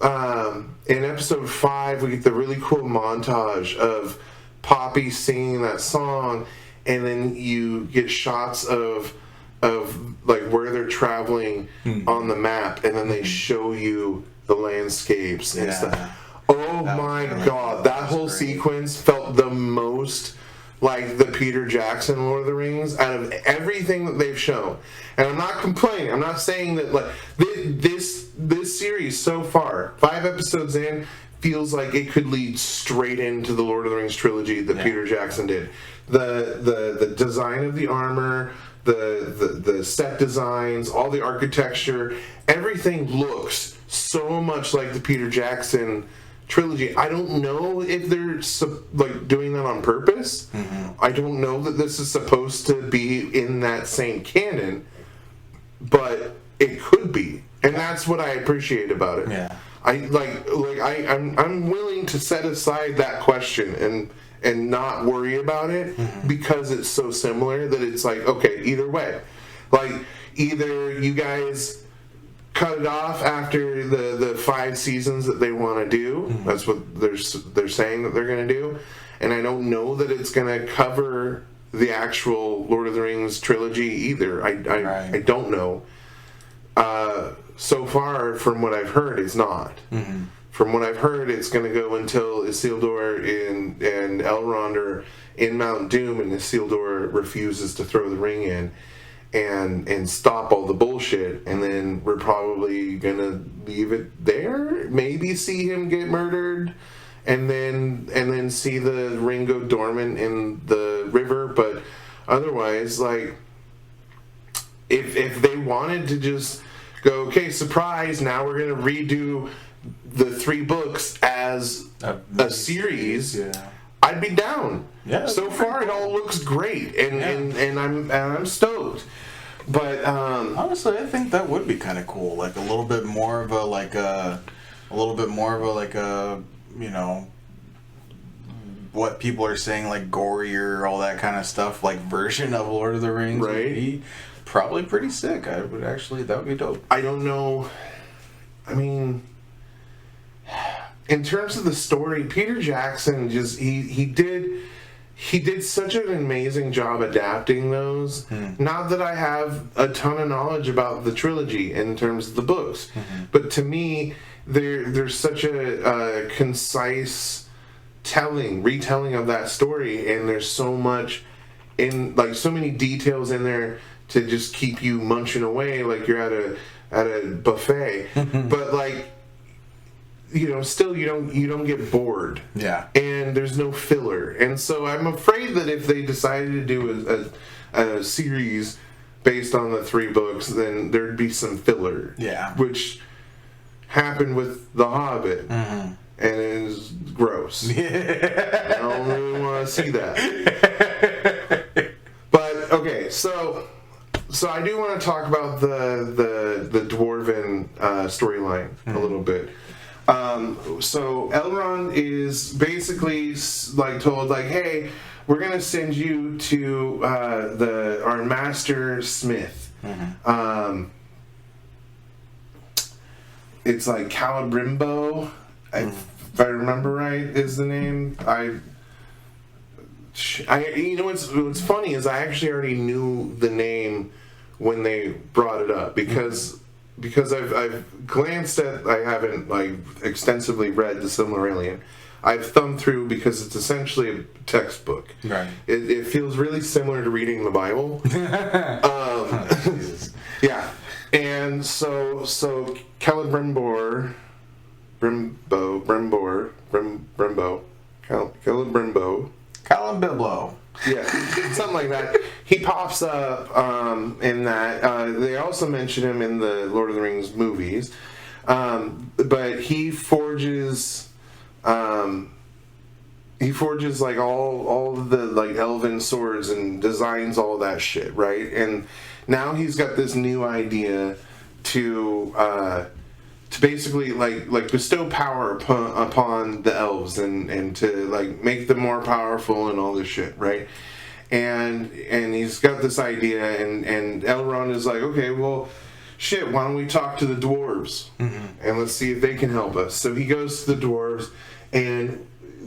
Speaker 2: in episode 5 we get the really cool montage of Poppy singing that song, and then you get shots of like where they're traveling on the map, and then they show you the landscapes and stuff. Oh my God, that whole sequence felt the most like the Peter Jackson Lord of the Rings out of everything that they've shown. And I'm not complaining. I'm not saying that like this series so far, 5 episodes in, feels like it could lead straight into the Lord of the Rings trilogy that Peter Jackson did. The design of the armor, the set designs, all the architecture, everything looks so much like the Peter Jackson trilogy. I don't know if they're like doing that on purpose. Mm-hmm. I don't know that this is supposed to be in that same canon, but it could be, and that's what I appreciate about it.
Speaker 1: Yeah,
Speaker 2: I'm willing to set aside that question and not worry about it because it's so similar that it's like, okay, either way, like either you guys cut it off after the 5 seasons that they want to do. That's what they're saying that they're going to do, and I don't know that it's going to cover the actual Lord of the Rings trilogy either. I don't know. So far, from what I've heard, it's not. Mm-hmm. From what I've heard, it's going to go until Isildur and Elrond are in Mount Doom, and Isildur refuses to throw the ring in and stop all the bullshit, and then we're probably going to leave it there. Maybe see him get murdered, and then see the ring go dormant in the river. But otherwise, like, if they wanted to just go, okay, surprise, now we're going to redo the 3 books as a series, I'd be down.
Speaker 1: Yeah,
Speaker 2: so far it all looks great, and I'm stoked. But
Speaker 1: honestly, I think that would be kind of cool, like a little bit more of a you know, what people are saying, like gorier, all that kind of stuff, like version of Lord of the Rings would be probably pretty sick. That would be dope.
Speaker 2: I don't know. I mean, in terms of the story, Peter Jackson just he did such an amazing job adapting those. Not that I have a ton of knowledge about the trilogy in terms of the books, but to me, there's such a concise retelling of that story, and there's so much so many details in there to just keep you munching away like you're at a buffet. But like, you know, still you don't get bored.
Speaker 1: Yeah.
Speaker 2: And there's no filler. And so I'm afraid that if they decided to do a series based on the 3 books, then there'd be some filler.
Speaker 1: Yeah.
Speaker 2: Which happened with The Hobbit.
Speaker 1: Mm-hmm.
Speaker 2: And it is gross.
Speaker 1: Yeah.
Speaker 2: I don't really want to see that. But okay, so I do want to talk about the dwarven storyline a little bit. So Elrond is basically like told like, hey, we're gonna send you to our master smith. It's like Calibrimbo, if I remember right, is the name. I you know what's funny is I actually already knew the name when they brought it up because I've glanced at, I haven't like extensively read the Silmarillion. I've thumbed through because it's essentially a textbook.
Speaker 1: Right.
Speaker 2: It feels really similar to reading the Bible. Yeah. And so Celebrimbor,
Speaker 1: Calibiblo.
Speaker 2: Yeah, something like that. He pops up in that. They also mention him in the Lord of the Rings movies, but he forges like all of the like elven swords and designs all that shit, right? And now he's got this new idea to basically like bestow power upon the elves and to like make them more powerful and all this shit, right? And he's got this idea and Elrond is like, okay, well, shit, why don't we talk to the dwarves and let's see if they can help us. So he goes to the dwarves and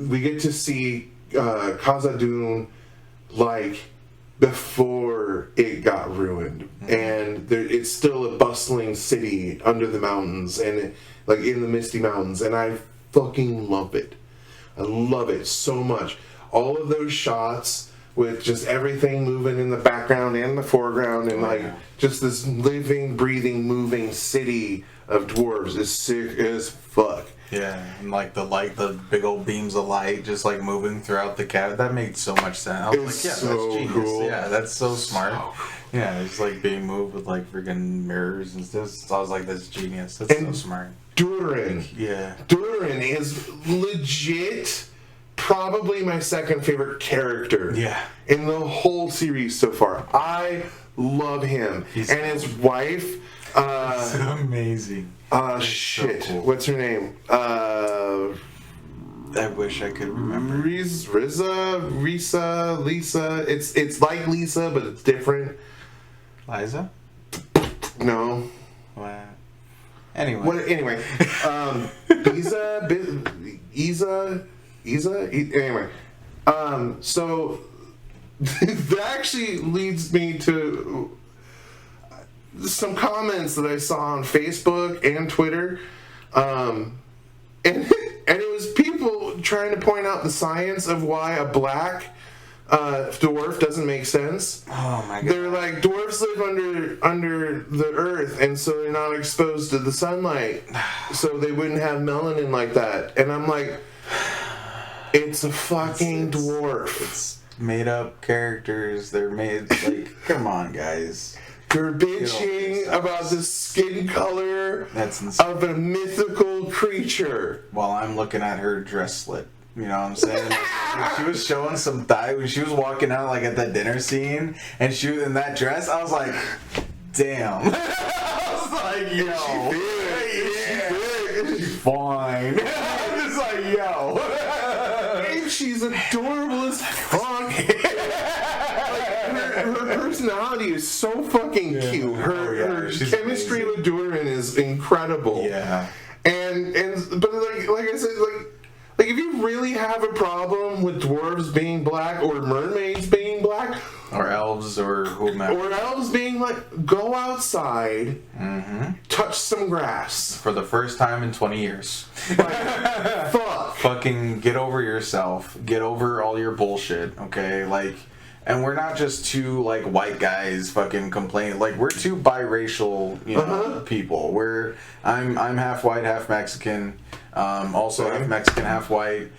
Speaker 2: we get to see Khazad-dûm like before it got ruined, and it's still a bustling city under the mountains and like in the Misty Mountains, and I fucking love it. I love it so much. All of those shots with just everything moving in the background and the foreground, and like just this living, breathing, moving city of dwarves is sick as fuck.
Speaker 1: Yeah, and like the big old beams of light just like moving throughout the cabin. That made so much sense. I was
Speaker 2: It's
Speaker 1: like, yeah,
Speaker 2: so
Speaker 1: that's genius.
Speaker 2: cool.
Speaker 1: Yeah, that's so smart. Yeah, it's like being moved with like freaking mirrors and stuff. I was like, that's genius. That's so smart.
Speaker 2: Durin.
Speaker 1: Yeah.
Speaker 2: Durin is legit probably my second favorite character.
Speaker 1: Yeah.
Speaker 2: In the whole series so far. I love him.
Speaker 1: He's
Speaker 2: and his wife.
Speaker 1: It's amazing.
Speaker 2: Shit.
Speaker 1: So cool.
Speaker 2: What's her name?
Speaker 1: I wish I could remember.
Speaker 2: Lisa. It's like Lisa, but it's different.
Speaker 1: Liza?
Speaker 2: No.
Speaker 1: What? Anyway.
Speaker 2: Anyway. Anyway. So that actually leads me to some comments that I saw on Facebook and Twitter, and it was people trying to point out the science of why a black dwarf doesn't make sense.
Speaker 1: Oh my god!
Speaker 2: They're like, dwarves live under the earth, and so they're not exposed to the sunlight, so they wouldn't have melanin like that. And I'm like, it's a fucking dwarf.
Speaker 1: It's made up characters. They're made like, come on, guys.
Speaker 2: You're bitching about the skin color
Speaker 1: That's insane.
Speaker 2: of a mythical creature.
Speaker 1: While I'm looking at her dress slit. You know what I'm saying? Like, she was showing some thigh when she was walking out like at that dinner scene and she was in that dress. I was like, damn. I was like, yo. She's fine. I'm just like, yo.
Speaker 2: And she's adorable as fuck. Her personality is so fucking cute. Her chemistry with Durin is incredible.
Speaker 1: Yeah.
Speaker 2: But like I said, like if you really have a problem with dwarves being black or mermaids being black,
Speaker 1: Or elves or whomever.
Speaker 2: or elves being like, go outside, touch some grass.
Speaker 1: For the first time in 20 years.
Speaker 2: Fuck.
Speaker 1: Fucking get over yourself. Get over all your bullshit, okay? Like, And we're not just two like white guys fucking complaining. Like we're two biracial, people. I'm half white, half Mexican. Also half Mexican, half white.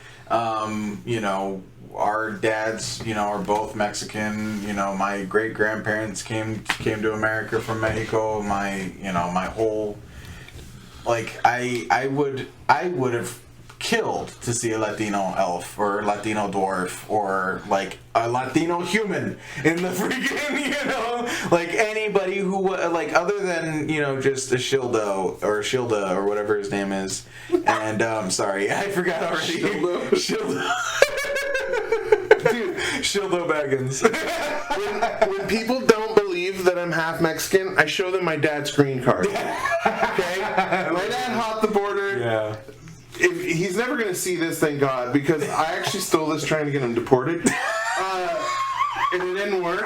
Speaker 1: Our dads, are both Mexican. My great grandparents came to America from Mexico. My whole, like, I would have killed to see a Latino elf or Latino dwarf or like a Latino human in the freaking, like anybody who like other than just a Shildo or whatever his name is. And sorry, I forgot already. Shildo.
Speaker 2: Dude,
Speaker 1: Shildo Baggins.
Speaker 2: when people don't believe that I'm half Mexican, I show them my dad's green card. Okay? My dad hopped the border.
Speaker 1: Yeah.
Speaker 2: He's never going to see this, thank God, because I actually stole this trying to get him deported. And it didn't work.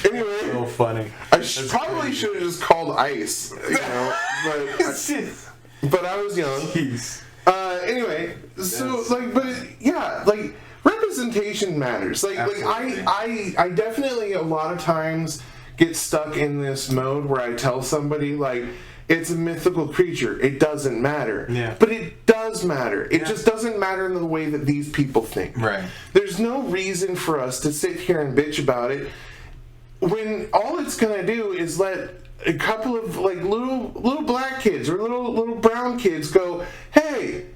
Speaker 2: Anyway.
Speaker 1: So funny.
Speaker 2: I probably should have just called ICE, but I was young.
Speaker 1: Jeez.
Speaker 2: Anyway, so like representation matters. Like I definitely a lot of times get stuck in this mode where I tell somebody like it's a mythical creature. It doesn't matter.
Speaker 1: Yeah.
Speaker 2: But it does matter. It just doesn't matter in the way that these people think.
Speaker 1: Right.
Speaker 2: There's no reason for us to sit here and bitch about it when all it's gonna do is let a couple of like little black kids or little brown kids go, hey,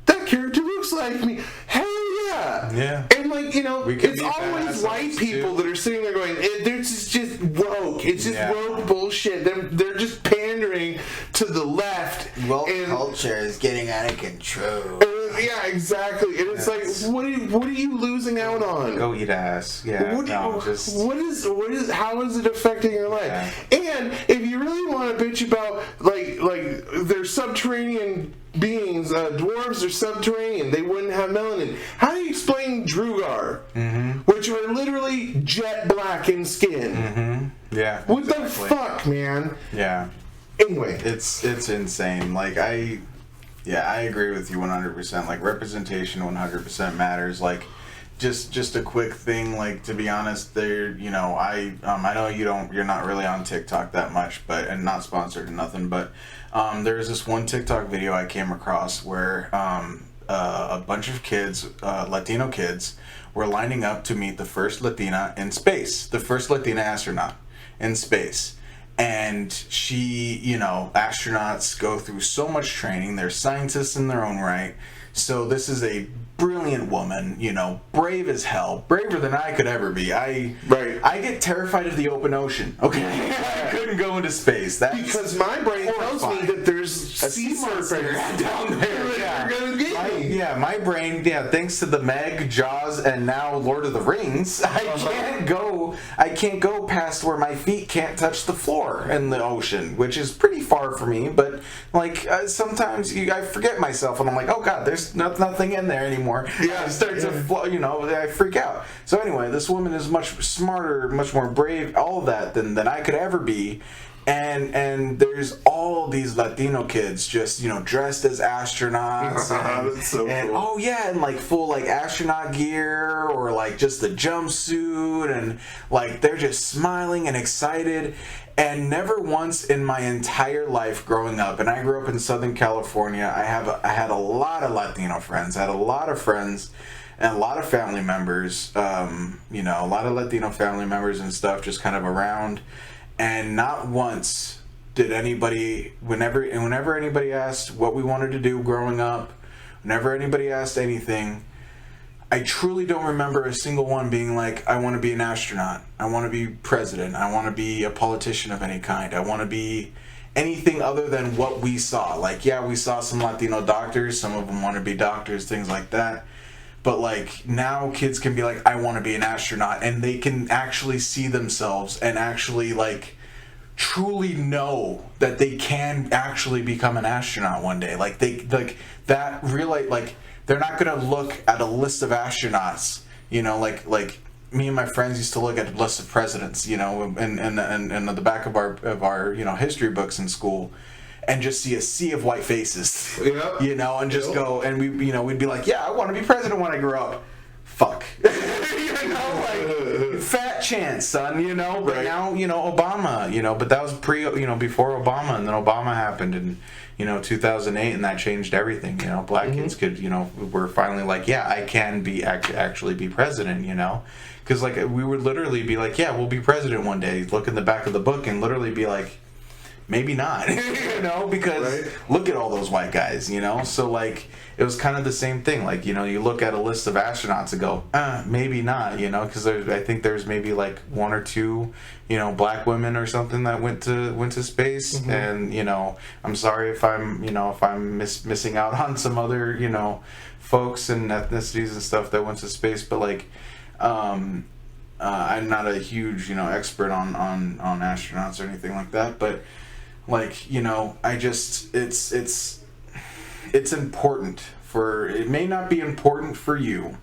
Speaker 2: that character looks like me. Hell yeah.
Speaker 1: Yeah.
Speaker 2: And like, it's always white people that are sitting there going, it's just woke. It's just woke bullshit. They're just pandering to the left.
Speaker 3: Woke culture is getting out of control.
Speaker 2: Yeah, exactly. And it's like, what are you losing out on?
Speaker 1: Go eat ass. Yeah.
Speaker 2: How is it affecting your life?
Speaker 1: Yeah.
Speaker 2: And if you really want to bitch about like they're subterranean beings, dwarves are subterranean, they wouldn't have melanin. How do you explain Drugar, which are literally jet black in skin?
Speaker 1: Mm-hmm. Yeah.
Speaker 2: What the fuck, man?
Speaker 1: Yeah.
Speaker 2: Anyway,
Speaker 1: it's insane. Like I agree with you 100%. Like representation 100% matters. Like just a quick thing. Like to be honest, I know you're not really on TikTok that much, and not sponsored or nothing. But there's this one TikTok video I came across where a bunch of kids, Latino kids, were lining up to meet the first Latina in space, the first Latina astronaut in space. And she, astronauts go through so much training. They're scientists in their own right. So this is a brilliant woman, brave as hell, braver than I could ever be. I get terrified of the open ocean. Okay, I couldn't go into space.
Speaker 2: Because my brain tells me that there's sea serpents
Speaker 1: down there. My brain. Thanks to the Meg, Jaws, and now Lord of the Rings, I can't go past where my feet can't touch the floor in the ocean, which is pretty far for me. But like sometimes I forget myself, and I'm like, oh god, there's nothing in there anymore. Yeah, I start to flow, I freak out. So anyway, this woman is much smarter, much more brave, all of that than I could ever be. And there's all these Latino kids just, dressed as astronauts.
Speaker 2: That's so cool.
Speaker 1: And like full like astronaut gear or like just the jumpsuit, and like they're just smiling and excited. And never once in my entire life growing up, and I grew up in Southern California, I had a lot of Latino friends. I had a lot of friends and a lot of family members, a lot of Latino family members and stuff just kind of around. And not once did anybody, whenever anybody asked what we wanted to do growing up, whenever anybody asked anything, I truly don't remember a single one being like, I want to be an astronaut, I want to be president, I want to be a politician of any kind, I want to be anything other than what we saw. Like, we saw some Latino doctors, some of them want to be doctors, things like that. But like now kids can be like, I want to be an astronaut, and they can actually see themselves and actually like truly know that they can actually become an astronaut one day. Like that really, like they're not gonna look at a list of astronauts, like me and my friends used to look at a list of presidents, in the back of our history books in school, and just see a sea of white faces, and just go, and we'd be like, I want to be president when I grow up. You know, like, fat chance, son, you know, but now, you know, Obama, you know, but that was before Obama, and then Obama happened in, you know, 2008, and that changed everything, you know, black kids could, you know, were finally like, yeah, I can be, actually be president, you know, because, like, we would literally be like, yeah, we'll be president one day, look in the back of the book, and literally be like, maybe not, you know, because look at all those white guys, you know, so, like, it was kind of the same thing, like, you know, you look at a list of astronauts and go, maybe not, you know, because I think there's maybe, like, 1 or 2, you know, black women or something that went to space, and, you know, I'm sorry if I'm, you know, if I'm missing out on some other, you know, folks and ethnicities and stuff that went to space, but, like, I'm not a huge, you know, expert on astronauts or anything like that, but, like, you know, I just, it's important it may not be important for you,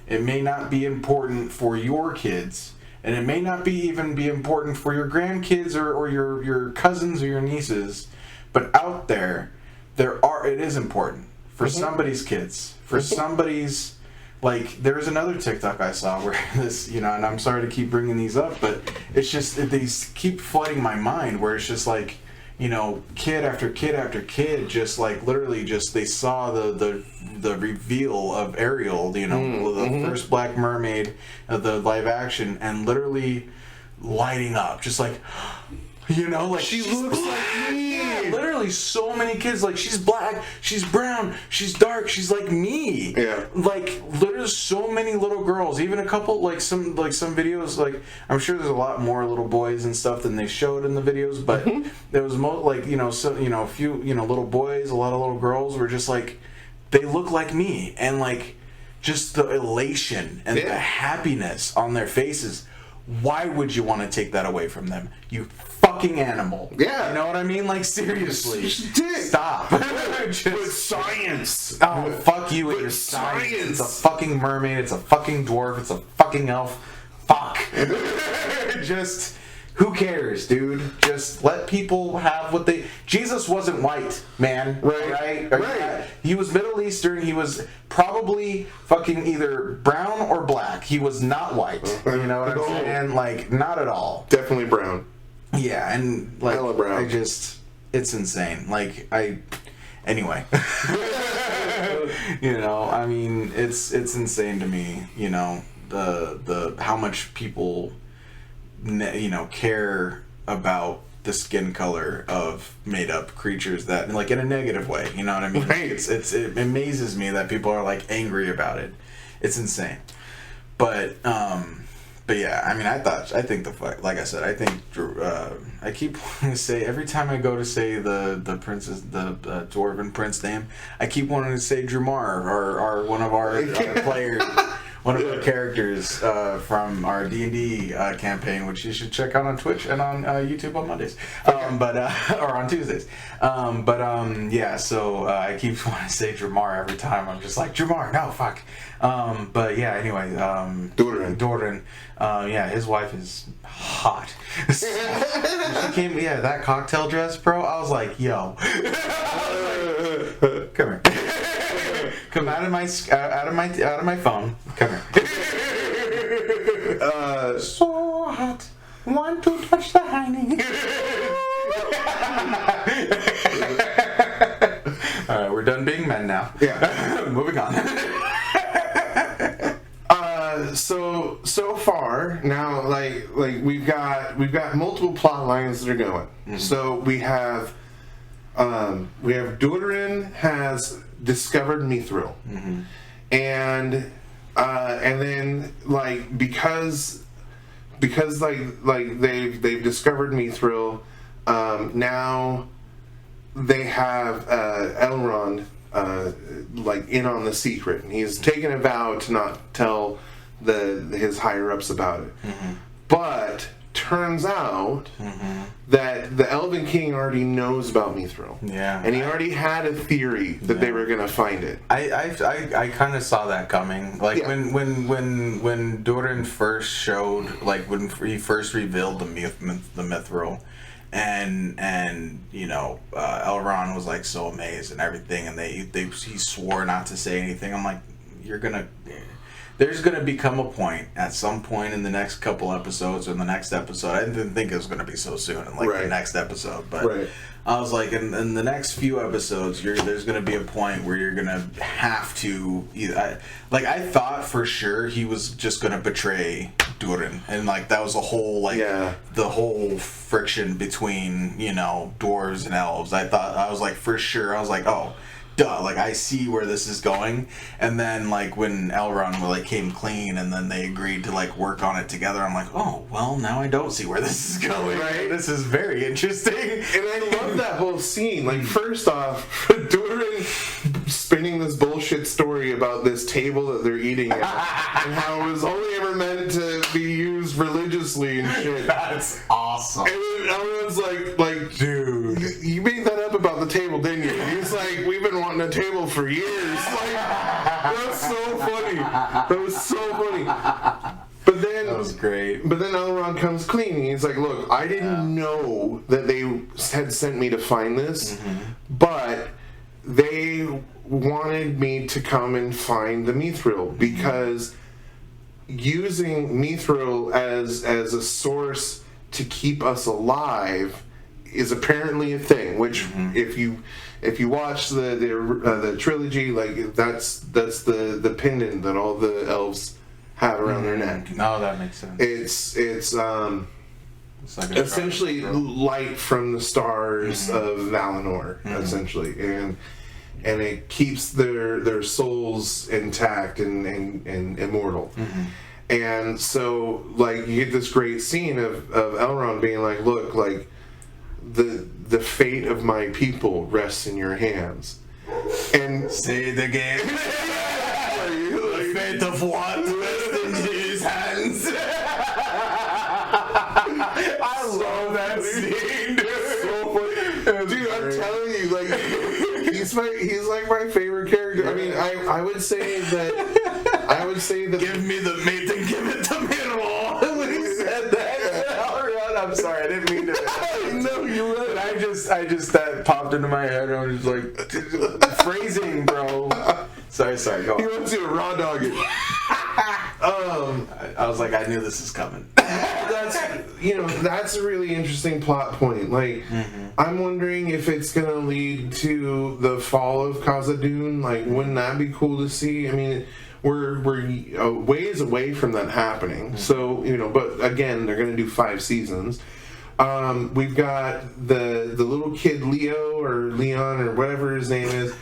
Speaker 1: it may not be important for your kids, and it may not even be important for your grandkids or your cousins or your nieces, but out there, it is important for somebody's kids, for somebody's, like, there was another TikTok I saw where this, you know, and I'm sorry to keep bringing these up, but it's just, these keep flooding my mind, where it's just like, you know, kid after kid after kid, just like literally just they saw the reveal of Ariel, you know, the first Black Mermaid of the live action, and literally lighting up, just like, you know, like, she looks like me. Yeah, literally, so many kids, like, she's black, she's brown, she's dark, she's like me. Yeah. Like, literally, so many little girls, even a couple, like some videos, like, I'm sure there's a lot more little boys and stuff than they showed in the videos, but there was like, you know, so, you know, a few, you know, little boys, a lot of little girls were just like, they look like me, and like, just the elation and the happiness on their faces. Why would you want to take that away from them? You fucking animal. Yeah. You know what I mean? Like, seriously. Stop.
Speaker 2: With science.
Speaker 1: Oh, fuck you with your science. It's a fucking mermaid. It's a fucking dwarf. It's a fucking elf. Fuck. Just, who cares, dude? Just let people have what they... Jesus wasn't white, man. Right? He was Middle Eastern. He was probably fucking either brown or black. He was not white. You know what I'm saying? Like, not at all.
Speaker 2: Definitely brown.
Speaker 1: Yeah, and like,
Speaker 2: hella brown.
Speaker 1: it's insane. Like, anyway. You know, I mean, it's insane to me, you know, the how much people, you know, care about the skin color of made up creatures, that, like, in a negative way, you know what I mean? Right. It amazes me that people are like angry about it. It's insane. But yeah, I mean, I think like I said, I think I keep wanting to say, every time I go to say the prince's, the dwarven prince name, I keep wanting to say Drumar, or one of our players. One of our characters from our D&D campaign, which you should check out on Twitch and on YouTube on Mondays, or on Tuesdays. Yeah. So I keep wanting to say Dramar every time. I'm just like, Dramar, no, fuck. But yeah. Anyway, Doran. Yeah, his wife is hot. She came, that cocktail dress, bro. I was like, yo, come here. Come out of my phone. Come here. So hot. Want to touch the hiney. All right, we're done being men now. Yeah. Moving on.
Speaker 2: So far now, like we've got multiple plot lines that are going. Mm-hmm. So we have Durin has discovered Mithril, and then like because like they've discovered Mithril, now they have Elrond like in on the secret, and he's taken a vow to not tell his higher ups about it. But turns out that the Elven King already knows about Mithril. Yeah. And he already had a theory that they were gonna find it.
Speaker 1: I kind of saw that coming. Like when Durin first showed, like when he first revealed the Mithril, and you know, Elrond was like so amazed and everything, and he swore not to say anything. I'm like, you're gonna. there's going to become a point at some point in the next couple episodes or in the next episode. I didn't think it was going to be so soon in the next episode, but I was like, in the next few episodes, there's going to be a point where you're going to have to I thought for sure he was just going to betray Durin, and like that was the whole the whole friction between dwarves and elves. I was like, for sure, I was like, oh, duh, like I see where this is going. And then like when Elrond came clean and then they agreed to like work on it together, I'm like, oh well, now I don't see where this is going. Right? This is very interesting.
Speaker 2: And I love that whole scene. Like, first off, Durin spinning this bullshit story about this table that they're eating at and how it was only ever meant to be used religiously and shit.
Speaker 1: That's awesome.
Speaker 2: And then everyone's like, dude, you made that up about the table, didn't you? He's like, we've been wanting a table for years. Like, that's so funny. That was so funny. But then
Speaker 1: that was great.
Speaker 2: But then Elrond comes clean. And he's like, look, I didn't know that they had sent me to find this, but they wanted me to come and find the Mithril because using Mithril as a source to keep us alive is apparently a thing. Which, if you watch the trilogy, like that's the pendant that all the elves have around their neck.
Speaker 1: No, that makes sense.
Speaker 2: It's like essentially light from the stars of Valinor, essentially, and it keeps their souls intact and immortal. And so, like, you get this great scene of Elrond being like, look, like, the fate of my people rests in your hands. And
Speaker 1: say it again. The fate of what rests in his hands. I love that scene, dude.
Speaker 2: So funny. Dude, I'm telling you, like, he's like my favorite character. I mean, I would say that
Speaker 1: give me the meat and give it to me raw. When he said that, I'm sorry, I didn't mean to.
Speaker 2: No, you're right.
Speaker 1: I just that popped into my head. And I was like, phrasing, bro. Sorry, go on.
Speaker 2: He wants you to raw dog it.
Speaker 1: I was like, I knew this is coming.
Speaker 2: That's a really interesting plot point. Like, I'm wondering if it's gonna lead to the fall of Khazad-dûm. Like, wouldn't that be cool to see? I mean, we're ways away from that happening. So, but again, they're gonna do 5 seasons. We've got the little kid Leo or Leon or whatever his name is.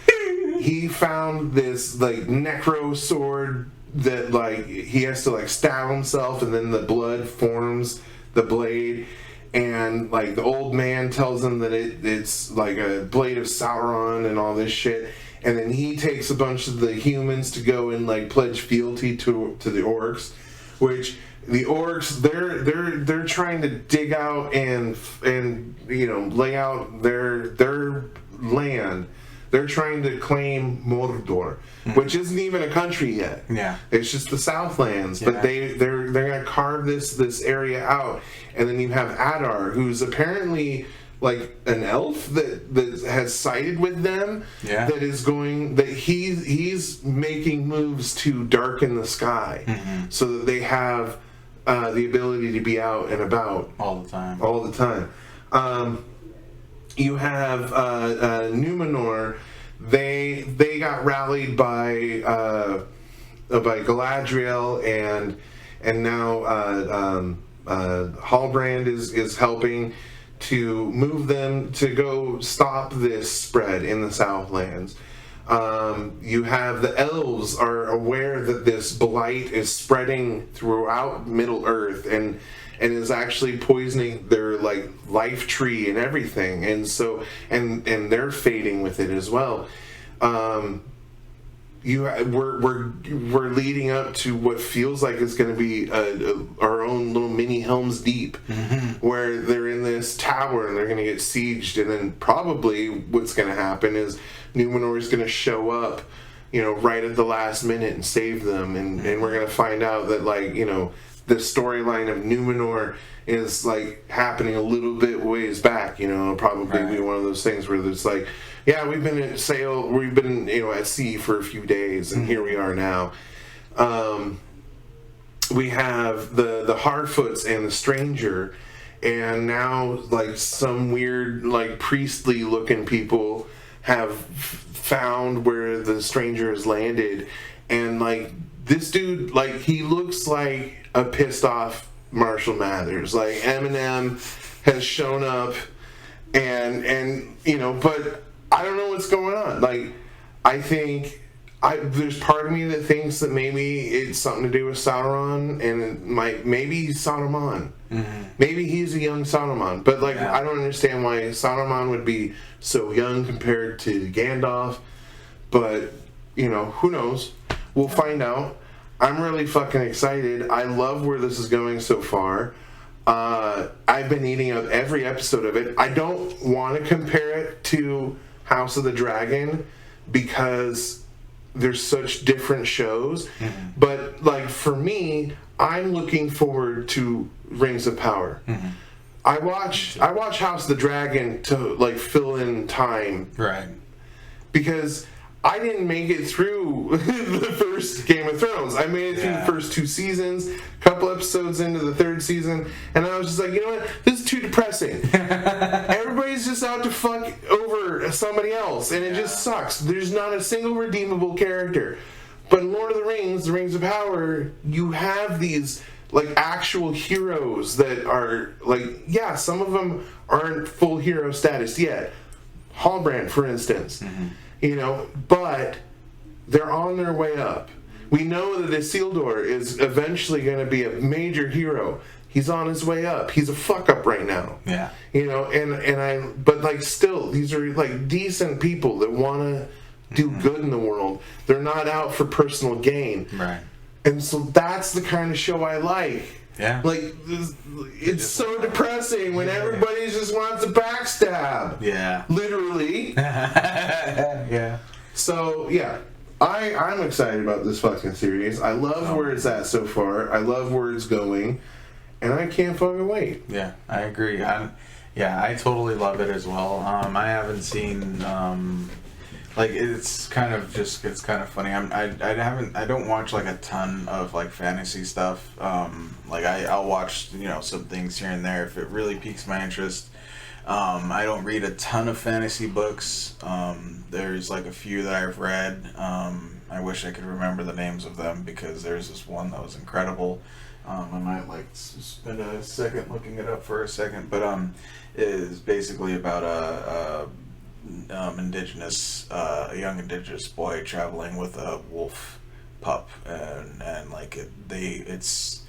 Speaker 2: He found this like necro sword that like he has to like stab himself and then the blood forms the blade, and like the old man tells him that it's like a blade of Sauron and all this shit, and then he takes a bunch of the humans to go and like pledge fealty to the orcs, which the orcs they're trying to dig out and lay out their land. They're trying to claim Mordor, which isn't even a country yet.
Speaker 1: Yeah,
Speaker 2: it's just the Southlands. Yeah. But they're gonna carve this area out, and then you have Adar, who's apparently like an elf that has sided with them.
Speaker 1: Yeah,
Speaker 2: he's making moves to darken the sky, so that they have the ability to be out and about
Speaker 1: all the time.
Speaker 2: You have Numenor. They got rallied by Galadriel and now Halbrand is helping to move them to go stop this spread in the Southlands. You have the elves are aware that this blight is spreading throughout Middle Earth and is actually poisoning their like life tree and everything, and so and they're fading with it as well. We're leading up to what feels like it's going to be our own little mini Helm's Deep, where they're in this tower and they're going to get sieged, and then probably what's going to happen is Numenor is going to show up, right at the last minute and save them, and we're going to find out that the storyline of Numenor is like happening a little bit ways back, it'll probably be one of those things where there's like, yeah, we've been at sea for a few days and here we are now. We have the Harfoots and the Stranger, and now like some weird like priestly looking people have found where the Stranger has landed, and like this dude, like he looks like a pissed off Marshall Mathers. Like Eminem has shown up, and you know, but I don't know what's going on. Like I think. There's part of me that thinks that maybe it's something to do with Sauron, and maybe he's Saruman. Mm-hmm. Maybe he's a young Saruman, but like I don't understand why Saruman would be so young compared to Gandalf. But you know, who knows? We'll find out. I'm really fucking excited. I love where this is going so far. I've been eating up every episode of it. I don't want to compare it to House of the Dragon because there's such different shows, but like for me, I'm looking forward to Rings of Power. I watch House of the Dragon to like fill in time,
Speaker 1: right?
Speaker 2: Because I didn't make it through the first Game of Thrones. I made it through the first 2 seasons, a couple episodes into the 3rd season, and I was just like, you know what? This is too depressing. Everybody's just out to fuck over somebody else, and it just sucks. There's not a single redeemable character. But in Lord of the Rings of Power, you have these like actual heroes that are like, some of them aren't full hero status yet. Halbrand, for instance. You know, but they're on their way up. We know that Isildur is eventually going to be a major hero. He's on his way up. He's a fuck up right now.
Speaker 1: Yeah.
Speaker 2: You know, but like still, these are like decent people that want to do good in the world. They're not out for personal gain.
Speaker 1: Right.
Speaker 2: And so that's the kind of show I like.
Speaker 1: Yeah.
Speaker 2: Like, it's so depressing when everybody just wants to backstab.
Speaker 1: Yeah.
Speaker 2: Literally.
Speaker 1: Yeah.
Speaker 2: So, yeah. I'm excited about this fucking series. I love where it's at so far. I love where it's going. And I can't fucking wait.
Speaker 1: Yeah, I agree. I totally love it as well. I haven't seen... like it's kind of funny. I don't watch like a ton of like fantasy stuff. Like I'll watch some things here and there if it really piques my interest. I don't read a ton of fantasy books. There's like a few that I've read. I wish I could remember the names of them because there's this one that was incredible. I might like spend a second looking it up for a second, but it is basically about a young indigenous boy traveling with a wolf pup, and like it's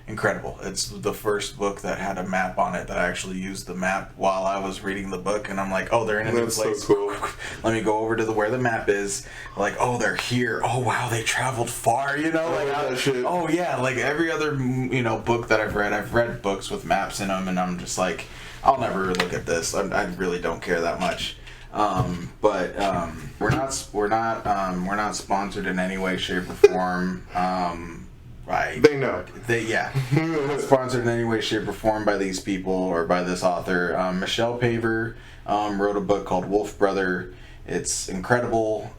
Speaker 1: incredible. It's the first book that had a map on it that I actually used the map while I was reading the book, and I'm like, oh, they're in a new place.
Speaker 2: So cool.
Speaker 1: Let me go over to where the map is. Like, oh, they're here. Oh, wow, they traveled far. Oh yeah, like every other book that I've read books with maps in them, and I'm just like, I'll never look at this. I really don't care that much. But we're not sponsored in any way, shape, or form. Right.
Speaker 2: They know.
Speaker 1: We're not sponsored in any way, shape, or form by these people or by this author. Michelle Paver wrote a book called Wolf Brother. It's incredible,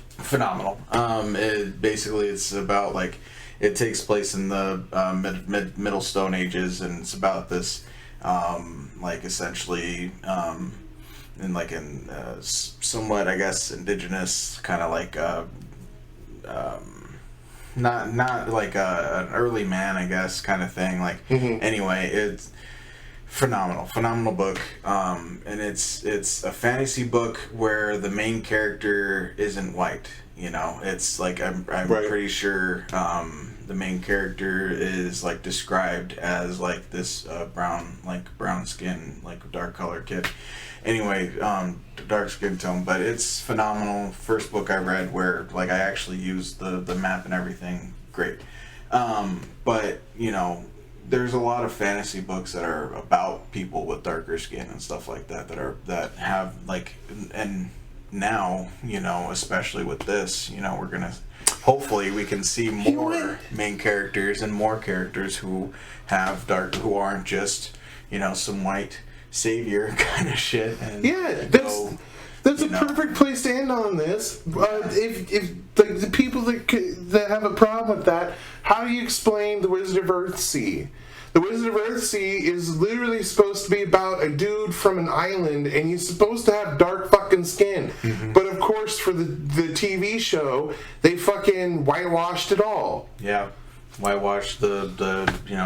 Speaker 1: phenomenal. It's about like it takes place in the Middle Stone Ages, and it's about this essentially. In somewhat, I guess, indigenous kind of like not like an early man, I guess, kind of thing. Like anyway, it's phenomenal book, and it's a fantasy book where the main character isn't white. It's like I'm
Speaker 2: right.
Speaker 1: Pretty sure the main character is like described as like this brown skin, like dark colored kid. Anyway, dark skin tone, but it's phenomenal. First book I read where like I actually used the map and everything. Great. But there's a lot of fantasy books that are about people with darker skin and stuff like that that have like, and now especially with this, we're gonna hopefully we can see more main characters and more characters who aren't just some white savior kind of shit. And
Speaker 2: That's a perfect place to end on this. If like the people that have a problem with that, how do you explain the Wizard of Earthsea? The Wizard of Earthsea is literally supposed to be about a dude from an island, and he's supposed to have dark fucking skin. Mm-hmm. But of course, for the TV show, they fucking whitewashed it all.
Speaker 1: Yeah. Whitewashed the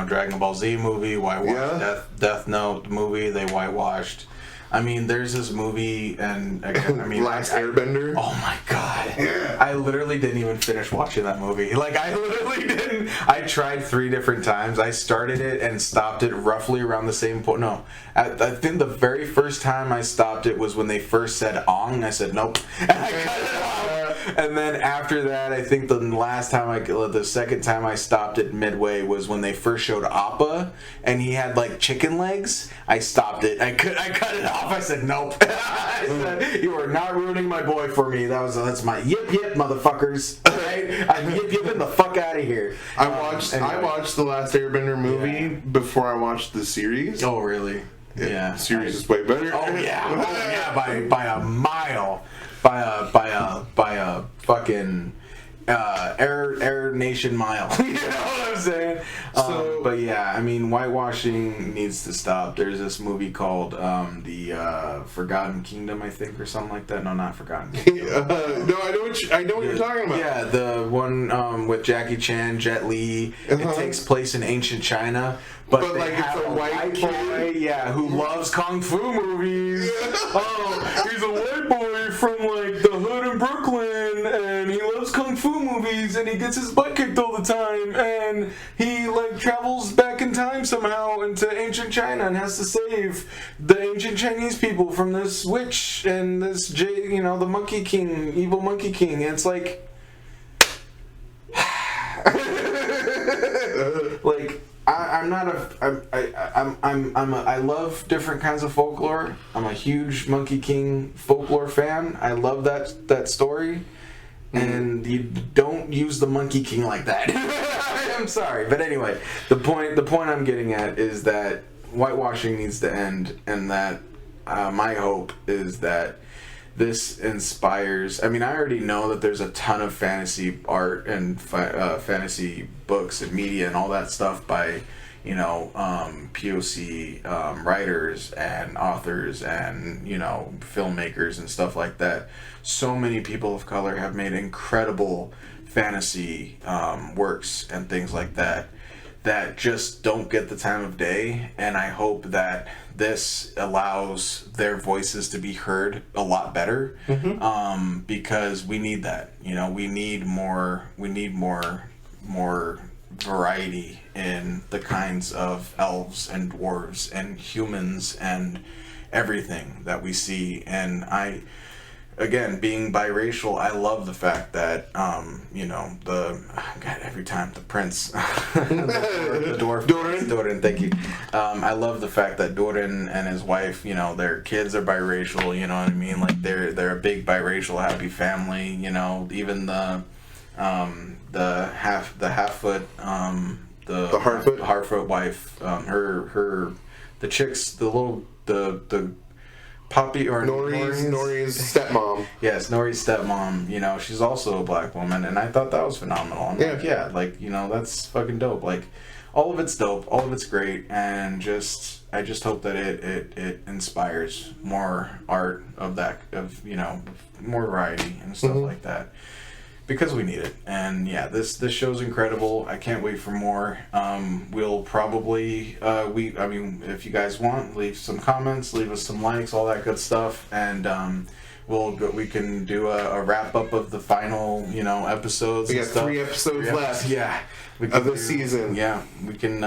Speaker 1: Dragon Ball Z movie, whitewashed Death Note movie, they whitewashed. I mean, there's this movie, and again, I mean,
Speaker 2: Last Airbender.
Speaker 1: Oh my god!
Speaker 2: Yeah.
Speaker 1: I literally didn't even finish watching that movie. Like, I literally didn't. I tried 3 different times. I started it and stopped it roughly around the same point. No, I think the very first time I stopped it was when they first said "ong." I said nope, and I cut it off. And then after that, I think the second time I stopped it midway was when they first showed Appa, and he had like chicken legs. I stopped it. I cut it off. I said nope. I said, you are not ruining my boy for me. That's my yip motherfuckers. Right? I'm yipping the fuck out of here.
Speaker 2: I watched the Last Airbender movie before I watched the series.
Speaker 1: Oh really? Yeah.
Speaker 2: The series is way better.
Speaker 1: Oh yeah. By a mile. By a fucking Air Nation mile. You know what I'm saying? But yeah, I mean, whitewashing needs to stop. There's this movie called the Forgotten Kingdom, I think, or something like that. No, not Forgotten Kingdom.
Speaker 2: No, I know what you're talking about.
Speaker 1: Yeah, the one with Jackie Chan, Jet Li. It takes place in ancient China. But
Speaker 2: like it's a white
Speaker 1: boy, who loves kung fu movies. Yeah. Oh, he's a white boy from like the hood in Brooklyn, and he loves kung fu movies, and he gets his butt kicked all the time, and he like travels back in time somehow into ancient China and has to save the ancient Chinese people from this witch and this the Monkey King, evil Monkey King. And it's like, like. I love different kinds of folklore. I'm a huge Monkey King folklore fan. I love that story. And you don't use the Monkey King like that. I'm sorry. But anyway, the point I'm getting at is that whitewashing needs to end, and that my hope is that this inspires. I mean, I already know that there's a ton of fantasy art and fantasy books and media and all that stuff by, POC writers and authors and, filmmakers and stuff like that. So many people of color have made incredible fantasy works and things like that just don't get the time of day, and I hope that this allows their voices to be heard a lot better, because we need that. We need more variety in the kinds of elves and dwarves and humans and everything that we see. And again, being biracial, I love the fact that, every time the prince, the dwarf, Doran, thank you. I love the fact that Doran and his wife, their kids are biracial, you know what I mean? Like, they're a big biracial happy family, even the half-foot, the Harfoot wife, the chicks, the Poppy or
Speaker 2: Nori's stepmom.
Speaker 1: Yes, Nori's stepmom. She's also a black woman, and I thought that was phenomenal. I'm like, that's fucking dope. Like, all of it's dope, all of it's great, and I just hope that it inspires more art of more variety and stuff like that. Because we need it. And yeah, this show's incredible. I can't wait for more. We'll probably if you guys want, leave some comments, leave us some likes, all that good stuff, and we can do a wrap up of the final episodes.
Speaker 2: We got 3 episodes left.
Speaker 1: Yeah,
Speaker 2: of the season.
Speaker 1: Yeah, we can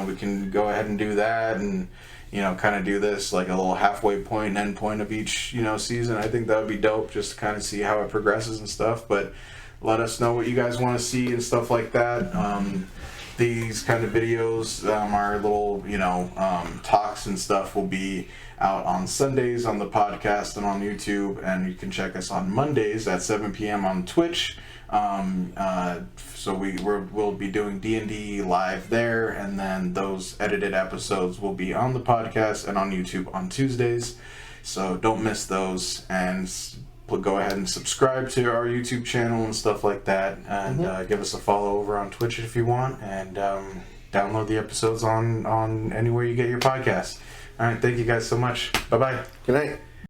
Speaker 1: we can go ahead and do that, and kind of do this like a little halfway point and end point of each, season. I think that would be dope, just to kind of see how it progresses and stuff. But let us know what you guys want to see and stuff like that. These kind of videos, our little, talks and stuff will be out on Sundays on the podcast and on YouTube, and you can check us on Mondays at 7 p.m. on Twitch. So we'll be doing D&D live there, and then those edited episodes will be on the podcast and on YouTube on Tuesdays. So don't miss those, and go ahead and subscribe to our YouTube channel and stuff like that, and give us a follow over on Twitch if you want, and download the episodes on anywhere you get your podcasts. All right, thank you guys so much. Bye bye.
Speaker 2: Good night.